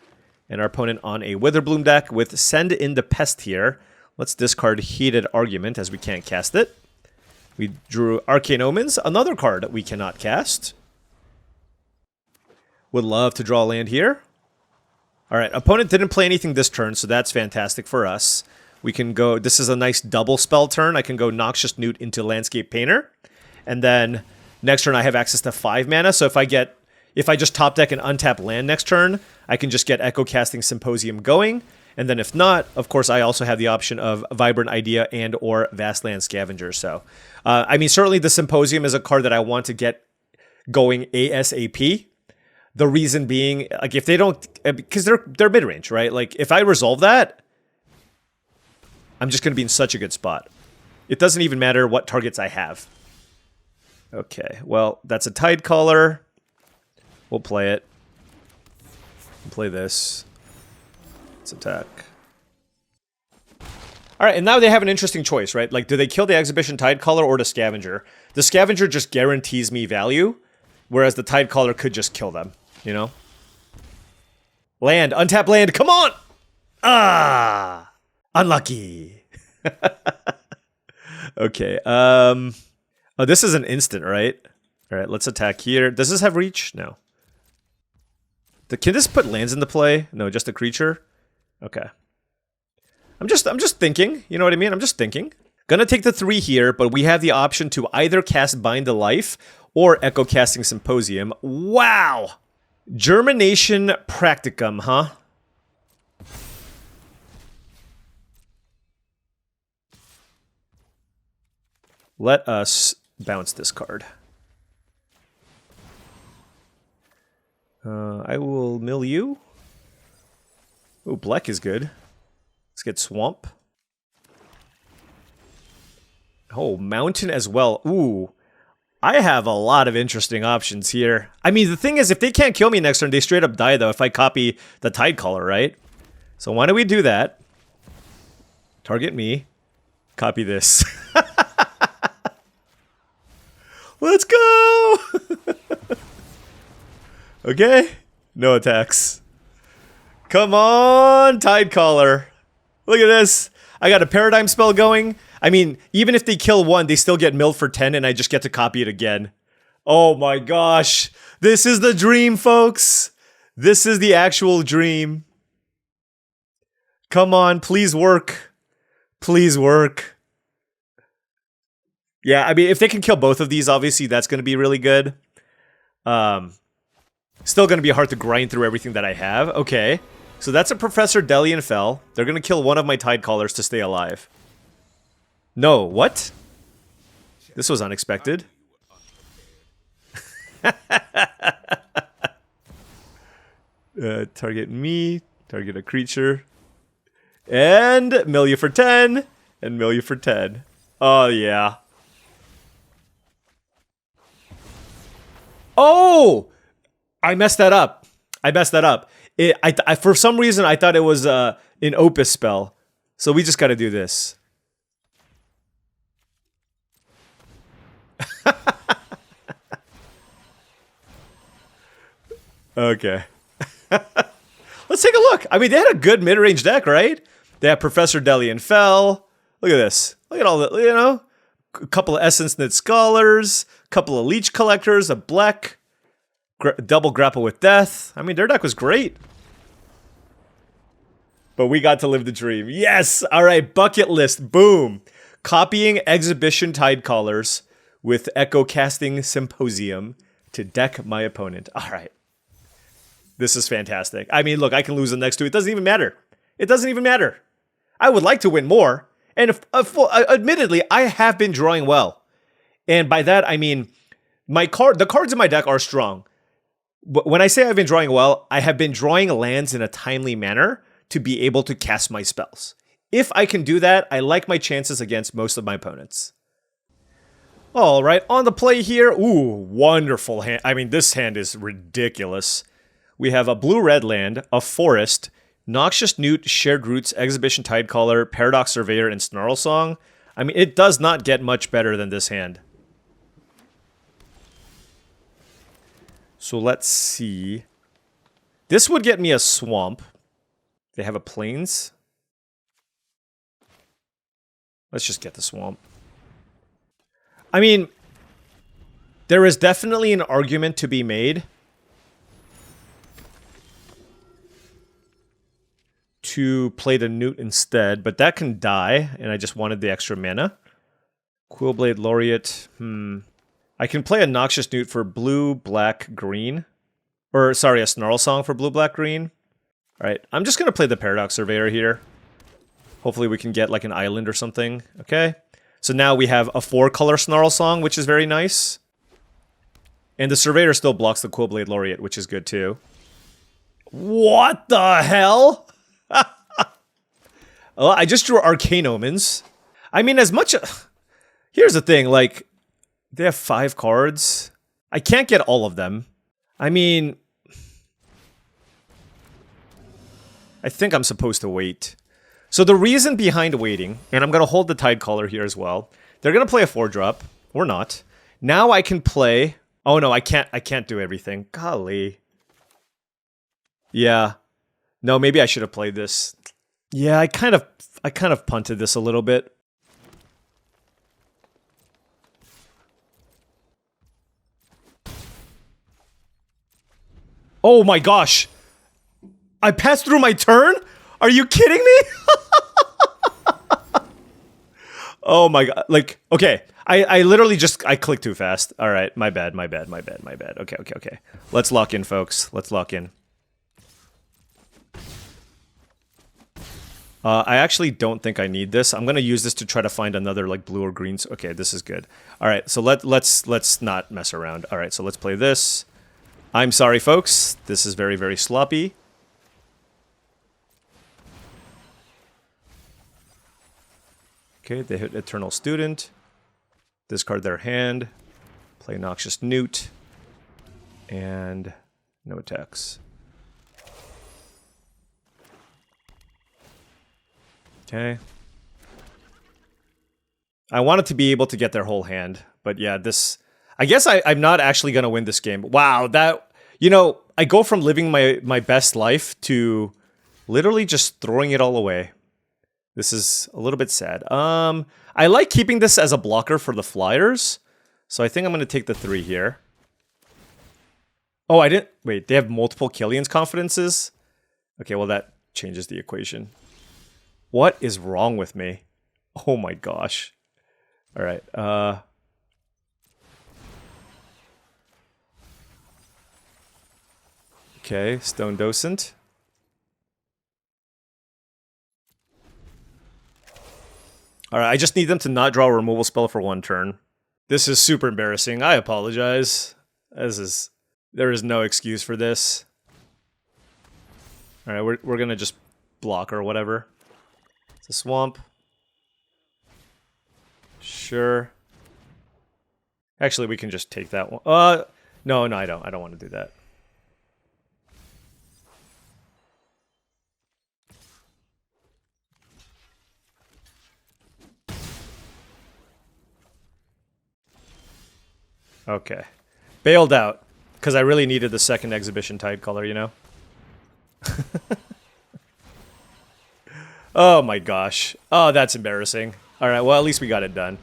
And our opponent on a Witherbloom deck with Send in the Pest here. Let's discard Heated Argument as we can't cast it. We drew Arcane Omens, another card that we cannot cast. Would love to draw land here. All right, opponent didn't play anything this turn, so that's fantastic for us. We can go, this is a nice double spell turn. I can go Noxious Newt into Landscape Painter. And then next turn I have access to 5 mana. So if I just top deck and untap land next turn, I can just get Echocasting Symposium going. And then if not, of course, I also have the option of Vibrant Idea and or Vastland Scavenger. So, I mean, certainly the Symposium is a card that I want to get going ASAP. The reason being, like, if they don't, because they're mid-range, right? Like, if I resolve that, I'm just going to be in such a good spot. It doesn't even matter what targets I have. Okay, well, that's a Tidecaller. We'll play it. We'll play this. Let's attack. All right, and now they have an interesting choice, right? Like, do they kill the Exhibition Tidecaller or the Scavenger? The Scavenger just guarantees me value, whereas the Tidecaller could just kill them, you know? Land, untap land, come on! Ah! Unlucky. Okay. Oh, this is an instant, right? All right, let's attack here. Does this have reach? No. Can this put lands into play? No, just a creature. Okay. I'm just thinking. You know what I mean? I'm just thinking. Gonna take the 3 here, but we have the option to either cast Bind to Life or Echocasting Symposium. Wow. Germination Practicum, huh? Let us bounce this card. I will mill you. Oh, Black is good. Let's get Swamp. Oh, Mountain as well. Ooh. I have a lot of interesting options here. I mean, the thing is, if they can't kill me next turn, they straight up die, though, if I copy the Tidecaller, right? So why don't we do that? Target me. Copy this. Let's go! Okay. No attacks. Come on, Tidecaller. Look at this. I got a Paradigm spell going. I mean, even if they kill one, they still get milled for 10, and I just get to copy it again. Oh my gosh. This is the dream, folks. This is the actual dream. Come on, please work. Please work. Yeah, I mean, if they can kill both of these, obviously that's going to be really good. Still going to be hard to grind through everything that I have. Okay, so that's a Professor Delian Fell. They're going to kill one of my Tidecallers to stay alive. No, what? This was unexpected. Target me, target a creature. And mill you for 10, and mill you for 10. Oh, yeah. Oh! I messed that up. I messed that up. I for some reason, I thought it was an Opus spell. So we just got to do this. Okay. Let's Let's take a look. I mean, they had a good mid-range deck, right? They have Professor Delian Fell. Look at this. Look at all that, you know? A couple of Essence Knit Scholars, a couple of Leech Collectors, a Bleck, double Grapple with Death. I mean, their deck was great. But we got to live the dream. Yes! All right, bucket list. Boom. Copying Exhibition Tidecallers with Echocasting Symposium to deck my opponent. All right. This is fantastic. I mean, look, I can lose the next two. It doesn't even matter. It doesn't even matter. I would like to win more. And admittedly, I have been drawing well. And by that, I mean, the cards in my deck are strong. But when I say I've been drawing well, I have been drawing lands in a timely manner to be able to cast my spells. If I can do that, I like my chances against most of my opponents. All right, on the play here. Ooh, wonderful hand. I mean, this hand is ridiculous. We have a blue-red land, a forest, Noxious Newt, Shared Roots, Exhibition Tidecaller, Paradox Surveyor, and Snarl Song. I mean, it does not get much better than this hand. So let's see. This would get me a swamp. They have a plains. Let's just get the swamp. I mean, there is definitely an argument to be made to play the Newt instead, but that can die, and I just wanted the extra mana. Quillblade Laureate. I can play a Noxious Newt for blue, black, green. Or, sorry, a Snarl Song for blue, black, green. Alright, I'm just going to play the Paradox Surveyor here. Hopefully we can get like an island or something. Okay. So now we have a 4-color Snarl Song, which is very nice. And the Surveyor still blocks the Quillblade Laureate, which is good too. What the hell? Oh, I just drew Arcane Omens. I mean, as much... Here's the thing, like, they have 5 cards. I can't get all of them. I mean... I think I'm supposed to wait. So the reason behind waiting, and I'm going to hold the Tidecaller here as well. They're going to play a 4-drop, or not. Now I can play... Oh no, I can't do everything. Golly. Yeah. No, maybe I should have played this. Yeah, I kind of punted this a little bit. Oh my gosh. I passed through my turn? Are you kidding me? Oh my god. Like, okay. I literally just, I clicked too fast. All right, my bad. Okay. Let's lock in, folks. Let's lock in. I actually don't think I need this. I'm gonna use this to try to find another like blue or greens. Okay, this is good. All right, so let's not mess around. All right, so let's play this. I'm sorry, folks. This is very, very sloppy. Okay, they hit Eternal Student. Discard their hand. Play Noxious Newt. And no attacks. Okay. I wanted to be able to get their whole hand. But yeah, this... I guess I'm not actually going to win this game. Wow, that... You know, I go from living my best life to literally just throwing it all away. This is a little bit sad. I like keeping this as a blocker for the Flyers. So I think I'm going to take the 3 here. Oh, I didn't... Wait, they have multiple Killian's Confidences? Okay, well that changes the equation. What is wrong with me? Oh my gosh. Alright, okay, Stone Docent. Alright, I just need them to not draw a removal spell for 1 turn. This is super embarrassing. I apologize. There is no excuse for this. Alright, we're gonna just block or whatever. It's a swamp. Sure. Actually, we can just take that one. No, I don't. I don't want to do that. Okay. Bailed out. Because I really needed the second Exhibition Tidecaller, you know? Oh my gosh. Oh, that's embarrassing. All right, well, at least we got it done.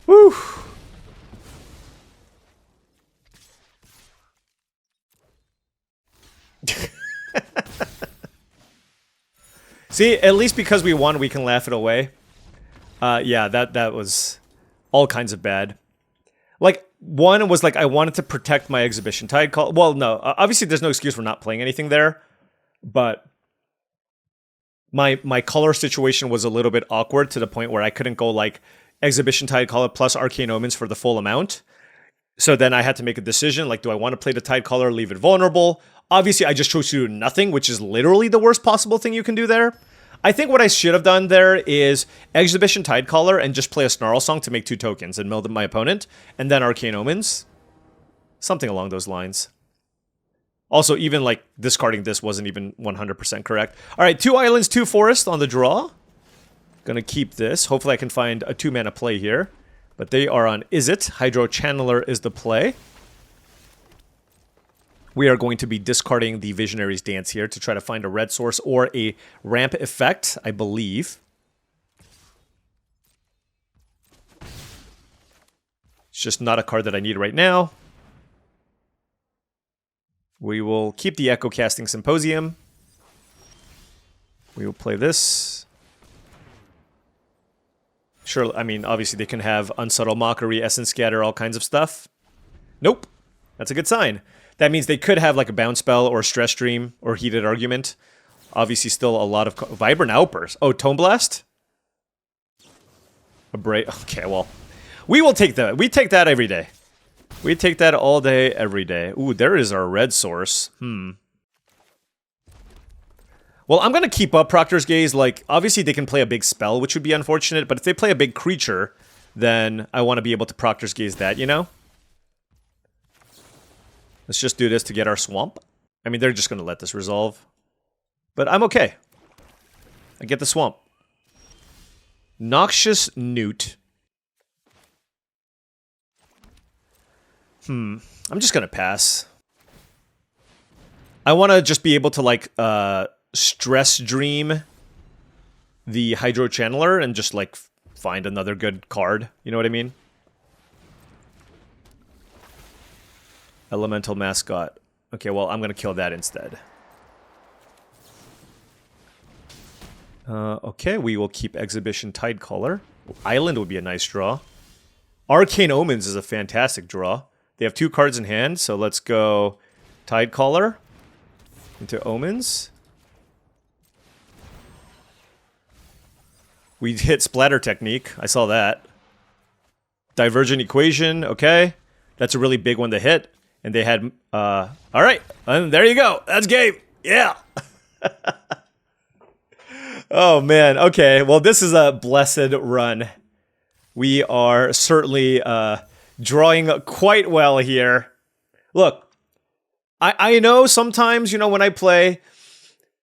Woo! See, at least because we won, we can laugh it away. Yeah, that was all kinds of bad. Like, one was like, I wanted to protect my exhibition tide call. Well, no, obviously there's no excuse for not playing anything there, but my color situation was a little bit awkward to the point where I couldn't go like exhibition tide caller plus arcane omens for the full amount. So then I had to make a decision, like, do I want to play the tide caller, leave it vulnerable? Obviously, I just chose to do nothing, which is literally the worst possible thing you can do there. I think what I should have done there is Exhibition Tidecaller and just play a Snarl Song to make 2 tokens and mill them my opponent, and then Arcane Omens. Something along those lines. Also, even, like, discarding this wasn't even 100% correct. Alright, 2 islands, 2 forests on the draw. Gonna keep this. Hopefully I can find a 2-mana play here. But they are on Izzet. Hydro Channeler is the play. We are going to be discarding the Visionary's Dance here to try to find a red source or a ramp effect, I believe. It's just not a card that I need right now. We will keep the Echocasting Symposium. We will play this. Sure, I mean, obviously they can have Unsubtle Mockery, Essence Scatter, all kinds of stuff. Nope. That's a good sign. That means they could have like a Bounce Spell or Stress Dream or Heated Argument. Obviously still a lot of... Vibrant Outburst. Oh, Tome Blast? Okay, well. We will take that. We take that every day. We take that all day, every day. Ooh, there is our red source. Well, I'm going to keep up Proctor's Gaze. Like, obviously they can play a big spell, which would be unfortunate. But if they play a big creature, then I want to be able to Proctor's Gaze that, you know? Let's just do this to get our swamp. I mean, they're just going to let this resolve. But I'm okay. I get the swamp. Noxious Newt. I'm just going to pass. I want to just be able to, like, Stress Dream the Hydro Channeler and just, like, find another good card. You know what I mean? Elemental Mascot. Okay, well, I'm going to kill that instead. Okay, we will keep Exhibition Tidecaller. Island would be a nice draw. Arcane Omens is a fantastic draw. They have 2 cards in hand, so let's go Tidecaller into Omens. We hit Splatter Technique. I saw that. Divergent Equation. Okay. That's a really big one to hit. And they had, all right, and there you go. That's game. Yeah. Oh, man. Okay, well, this is a blessed run. We are certainly drawing quite well here. Look, I know sometimes, you know, when I play,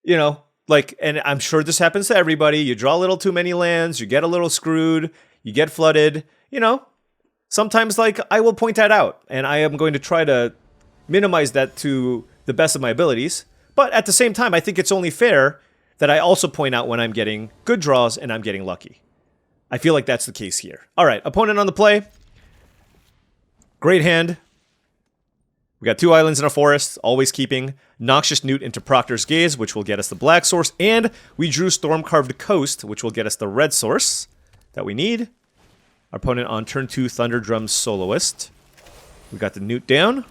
you know, like, and I'm sure this happens to everybody, you draw a little too many lands, you get a little screwed, you get flooded, you know. Sometimes, like, I will point that out, and I am going to try to minimize that to the best of my abilities. But at the same time, I think it's only fair that I also point out when I'm getting good draws and I'm getting lucky. I feel like that's the case here. All right, opponent on the play. Great hand. We got 2 islands and a forest, always keeping Noxious Newt into Proctor's Gaze, which will get us the black source, and we drew Storm-Carved Coast, which will get us the red source that we need. Our opponent on turn 2, Thunderdrum Soloist. We got the Newt down.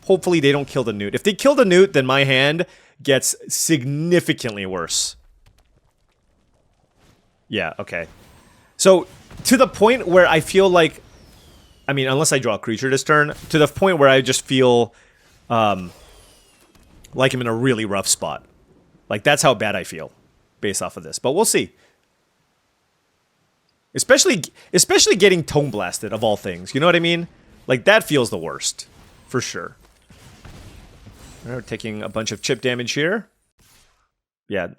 Hopefully they don't kill the Newt. If they kill the Newt, then my hand gets significantly worse. Yeah, okay. So, to the point where I feel like... I mean, unless I draw a creature this turn, to the point where I just feel like I'm in a really rough spot. Like, that's how bad I feel based off of this. But we'll see. Especially getting Tome Blasted, of all things. You know what I mean? Like, that feels the worst. For sure. We're taking a bunch of chip damage here. Yeah.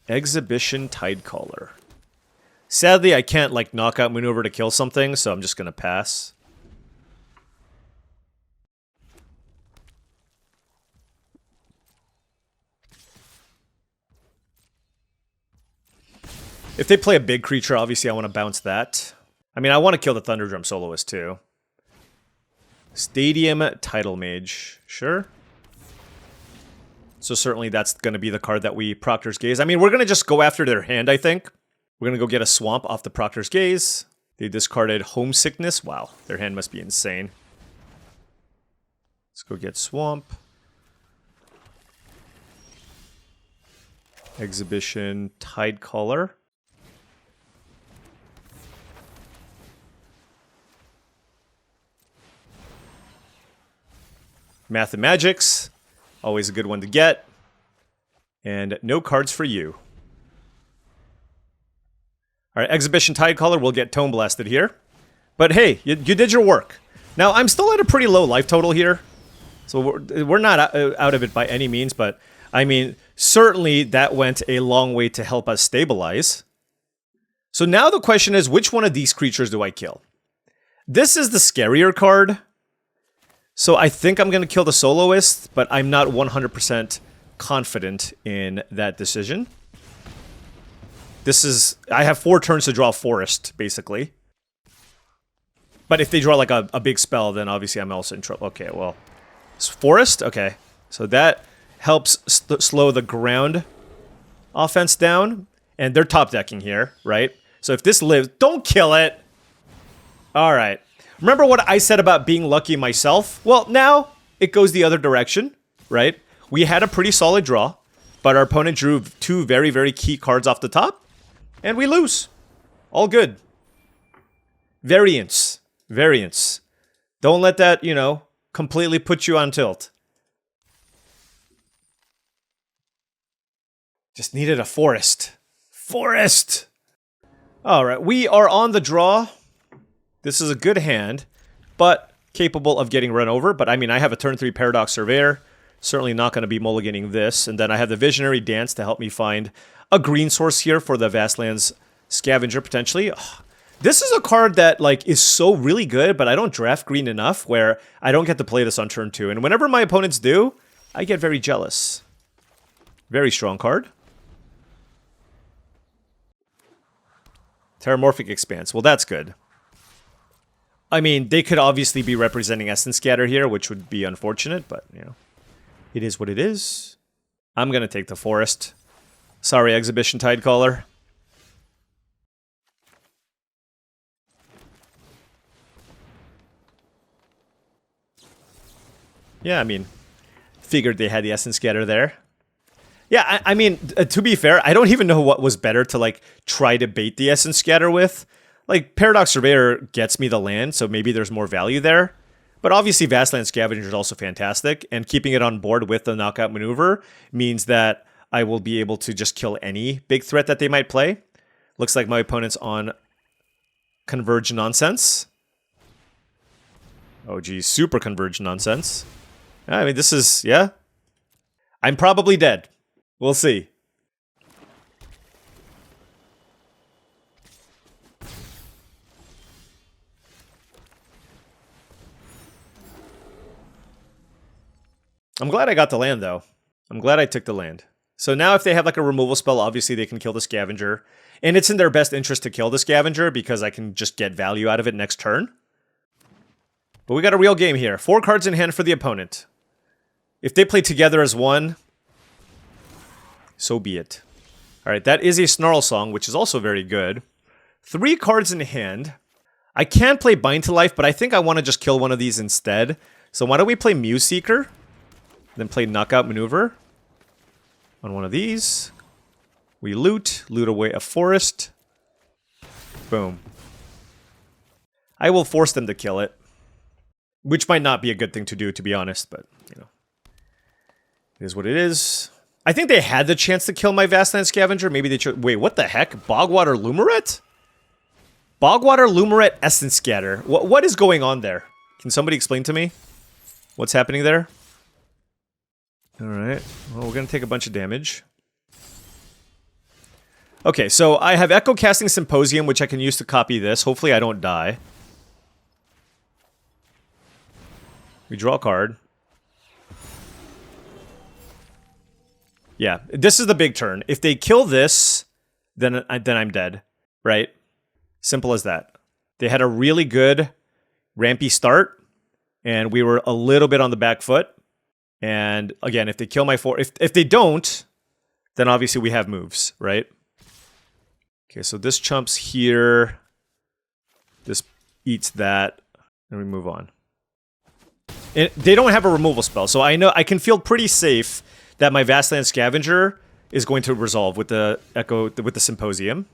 Exhibition Tidecaller. Sadly, I can't, like, knockout maneuver to kill something, so I'm just gonna pass. If they play a big creature, obviously I want to bounce that. I mean, I want to kill the Thunderdrum Soloist too. Stadium Title Mage. Sure. So certainly that's going to be the card that we Proctor's Gaze. I mean, we're going to just go after their hand, I think. We're going to go get a Swamp off the Proctor's Gaze. They discarded Homesickness. Wow, their hand must be insane. Let's go get Swamp. Exhibition Tidecaller. Mathemagics. Always a good one to get. And no cards for you. Alright, Exhibition Tidecaller will get Tome Blasted here. But hey, you did your work. Now, I'm still at a pretty low life total here. So we're not out of it by any means, but I mean, certainly that went a long way to help us stabilize. So now the question is, which one of these creatures do I kill? This is the scarier card. So I think I'm going to kill the Soloist, but I'm not 100% confident in that decision. This is... I have 4 turns to draw Forest, basically. But if they draw like a big spell, then obviously I'm also in trouble. Okay, well... Forest? Okay. So that helps slow the ground offense down. And they're top decking here, right? So if this lives... Don't kill it! Alright. Remember what I said about being lucky myself? Well, now it goes the other direction, right? We had a pretty solid draw, but our opponent drew 2 very, very key cards off the top, and we lose. All good. Variance. Variance. Don't let that, you know, completely put you on tilt. Just needed a Forest. Forest! Alright, we are on the draw. This is a good hand, but capable of getting run over. But I mean, I have a turn 3 Paradox Surveyor. Certainly not going to be mulliganing this. And then I have the Visionary Dance to help me find a green source here for the Vastlands Scavenger, potentially. Ugh. This is a card that, like, is so really good, but I don't draft green enough where I don't get to play this on turn 2. And whenever my opponents do, I get very jealous. Very strong card. Terramorphic Expanse. Well, that's good. I mean, they could obviously be representing Essence Scatter here, which would be unfortunate, but, you know, it is what it is. I'm going to take the Forest. Sorry, Exhibition Tidecaller. Yeah, I mean, figured they had the Essence Scatter there. Yeah, I mean, to be fair, I don't even know what was better to, like, try to bait the Essence Scatter with. Like, Paradox Surveyor gets me the land, so maybe there's more value there. But obviously, Vastland Scavenger is also fantastic, and keeping it on board with the Knockout Maneuver means that I will be able to just kill any big threat that they might play. Looks like my opponent's on Converge Nonsense. Oh, geez, super Converge Nonsense. I mean, this is, yeah. I'm probably dead. We'll see. I'm glad I got the land, though. I'm glad I took the land. So now if they have like a removal spell, obviously they can kill the Scavenger. And it's in their best interest to kill the Scavenger because I can just get value out of it next turn. But we got a real game here. 4 cards in hand for the opponent. If they play together as one, so be it. Alright, that is a Snarl Song, which is also very good. 3 cards in hand. I can play Bind to Life, but I think I want to just kill one of these instead. So why don't we play Muse Seeker? Then play Knockout Maneuver on one of these. We loot away a Forest. Boom. I will force them to kill it. Which might not be a good thing to do, to be honest, but, you know. It is what it is. I think they had the chance to kill my Vastland Scavenger. Maybe they chose... Wait, what the heck? Bogwater Lumaret? Bogwater Lumaret Essence Scatter. What is going on there? Can somebody explain to me what's happening there? Alright, well, we're going to take a bunch of damage. Okay, so I have Echocasting Symposium, which I can use to copy this. Hopefully I don't die. We draw a card. Yeah, this is the big turn. If they kill this, then I'm dead, right? Simple as that. They had a really good rampy start, and we were a little bit on the back foot. And again, if they kill my 4, if they don't, then obviously we have moves, right? Okay, so this chumps here. This eats that, and we move on. And they don't have a removal spell, so I know I can feel pretty safe that my Vastland Scavenger is going to resolve with the Symposium.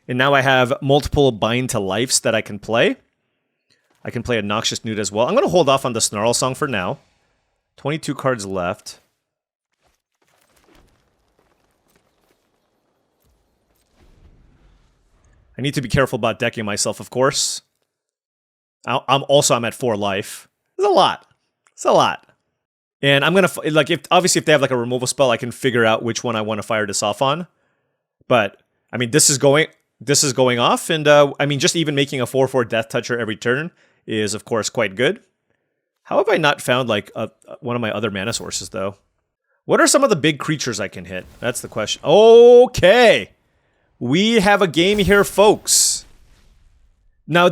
And now I have multiple Bind to Lifes that I can play. I can play a Noxious Newt as well. I'm going to hold off on the Snarl Song for now. 22 cards left. I need to be careful about decking myself, of course. I'm at 4 life. It's a lot. It's a lot. And I'm gonna like obviously if they have like a removal spell, I can figure out which one I want to fire this off on. But I mean, this is going off, and I mean, just even making a 4/4 Death Toucher every turn is of course quite good. How have I not found like one of my other mana sources though? What are some of the big creatures I can hit? That's the question. Okay. We have a game here, folks. Now,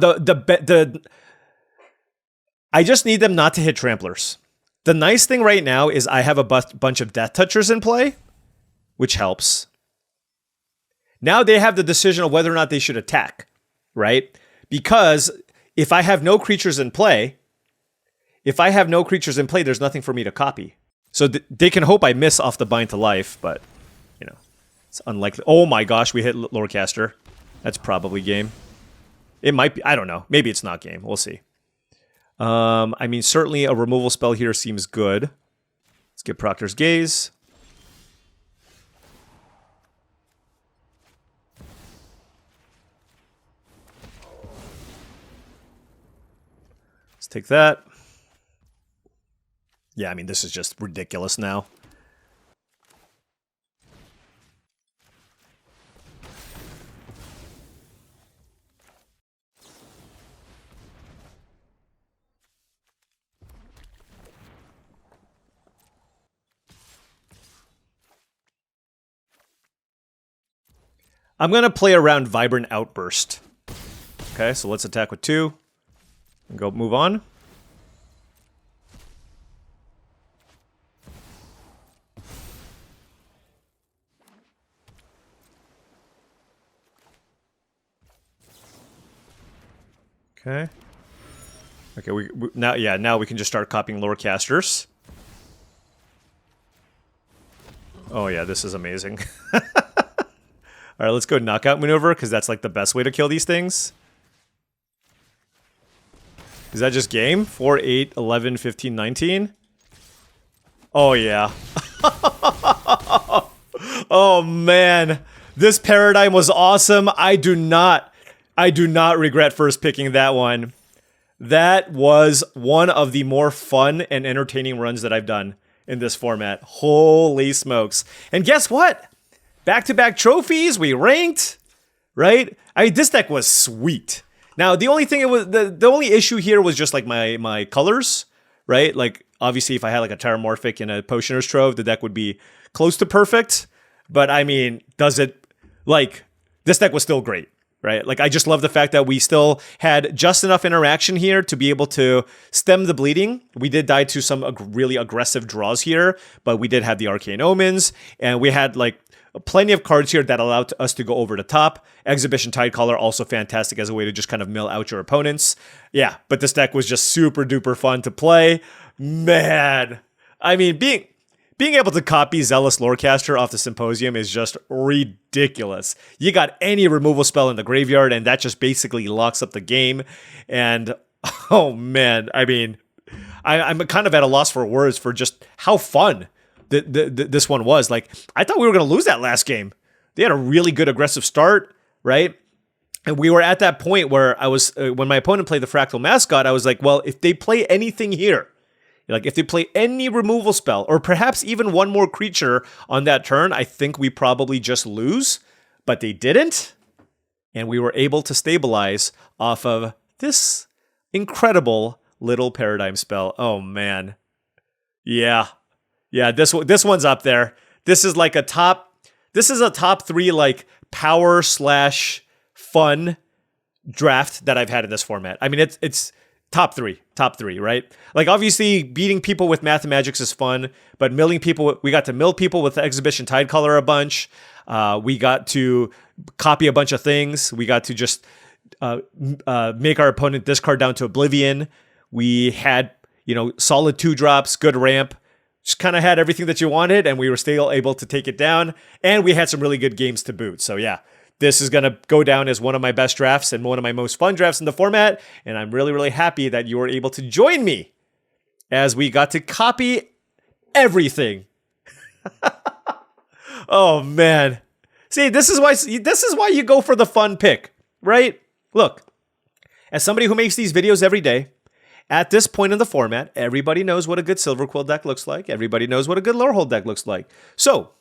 I just need them not to hit Tramplers. The nice thing right now is I have a bunch of Death Touchers in play, which helps. Now they have the decision of whether or not they should attack, right? Because if I have no creatures in play, there's nothing for me to copy. So they can hope I miss off the Bind to Life, but, you know. It's unlikely. Oh my gosh, we hit Lorecaster. That's probably game. It might be. I don't know. Maybe it's not game. We'll see. I mean, certainly a removal spell here seems good. Let's get Proctor's Gaze. Let's take that. Yeah, I mean, this is just ridiculous now. I'm going to play around Vibrant Outburst. Okay, so let's attack with 2. And go move on. Okay. Okay, now we can just start copying Lorecasters. Oh yeah, this is amazing. All right, let's go Knockout Maneuver, because that's like the best way to kill these things. Is that just game? 4, 8, 11, 15, 19? Oh, yeah. Oh, man. This paradigm was awesome. I do not regret first picking that one. That was one of the more fun and entertaining runs that I've done in this format. Holy smokes. And guess what? Back-to-back trophies, we ranked, right? This deck was sweet. Now, the only thing the only issue here was just like my colors, right? Like obviously if I had like a Terramorphic and a Potioner's Trove, the deck would be close to perfect. But I mean, this deck was still great, right? Like I just love the fact that we still had just enough interaction here to be able to stem the bleeding. We did die to some really aggressive draws here, but we did have the Arcane Omens, and we had like plenty of cards here that allowed us to go over the top. Exhibition Tidecaller, also fantastic as a way to just kind of mill out your opponents. Yeah, but this deck was just super duper fun to play. Man, I mean, being able to copy Zealous Lorecaster off the Symposium is just ridiculous. You got any removal spell in the graveyard, and that just basically locks up the game. And, oh man, I mean, I'm kind of at a loss for words for just how fun this one was. Like, I thought we were going to lose that last game. They had a really good aggressive start, right? And we were at that point where I was, when my opponent played the Fractal Mascot, I was like, well, if they play anything here, like if they play any removal spell, or perhaps even one more creature on that turn, I think we probably just lose. But they didn't. And we were able to stabilize off of this incredible little paradigm spell. Oh, man. Yeah. Yeah, this one's up there. This is like a top. This is a top 3 like power / fun draft that I've had in this format. I mean, it's top three, right? Like obviously beating people with Math and Magics is fun, but milling people, we got to mill people with the Exhibition Tide Color a bunch. We got to copy a bunch of things. We got to just make our opponent discard down to oblivion. We had, solid 2-drops, good ramp. Just kind of had everything that you wanted, and we were still able to take it down. And we had some really good games to boot. So yeah, this is going to go down as one of my best drafts and one of my most fun drafts in the format. And I'm really, really happy that you were able to join me as we got to copy everything. Oh, man. See, this is why you go for the fun pick, right? Look, as somebody who makes these videos every day, at this point in the format, everybody knows what a good Silver Quill deck looks like. Everybody knows what a good Lorehold deck looks like. So,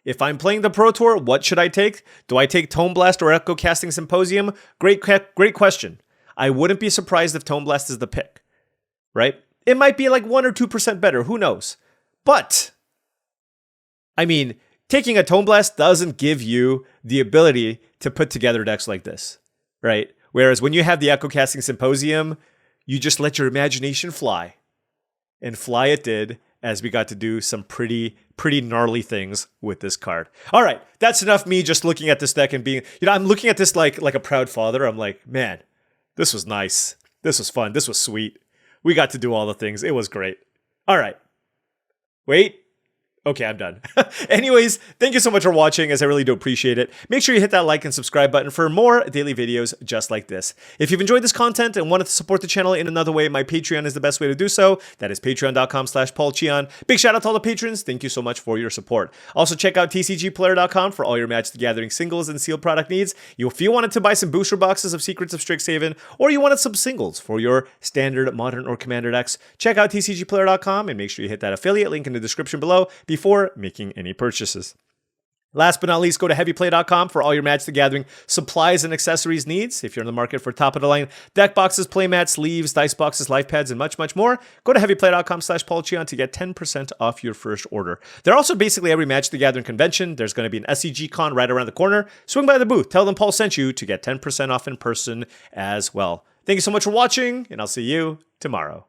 if I'm playing the Pro Tour, what should I take? Do I take Tome Blast or Echocasting Symposium? Great question. I wouldn't be surprised if Tome Blast is the pick, right? It might be like 1 or 2% better. Who knows? But, I mean, taking a Tome Blast doesn't give you the ability to put together decks like this, right? Whereas when you have the Echocasting Symposium, you just let your imagination fly. And fly it did, as we got to do some pretty gnarly things with this card. All right, that's enough me just looking at this deck and being, I'm looking at this like a proud father. I'm like, man, this was nice. This was fun. This was sweet. We got to do all the things. It was great. All right. Wait. Okay, I'm done. Anyways, thank you so much for watching, as I really do appreciate it. Make sure you hit that like and subscribe button for more daily videos just like this. If you've enjoyed this content and wanted to support the channel in another way, my Patreon is the best way to do so. That is patreon.com/paulcheon. Big shout out to all the patrons. Thank you so much for your support. Also, check out TCGplayer.com for all your Magic the Gathering singles and sealed product needs. If you wanted to buy some booster boxes of Secrets of Strixhaven, or you wanted some singles for your standard, modern, or commander decks, check out TCGplayer.com and make sure you hit that affiliate link in the description below before making any purchases. Last but not least, go to heavyplay.com for all your Magic the Gathering supplies and accessories needs. If you're in the market for top-of-the-line deck boxes, playmats, sleeves, dice boxes, life pads, and much, much more, go to heavyplay.com/paulcheon to get 10% off your first order. They're also basically every Magic the Gathering convention. There's going to be an SCG con right around the corner. Swing by the booth. Tell them Paul sent you to get 10% off in person as well. Thank you so much for watching, and I'll see you tomorrow.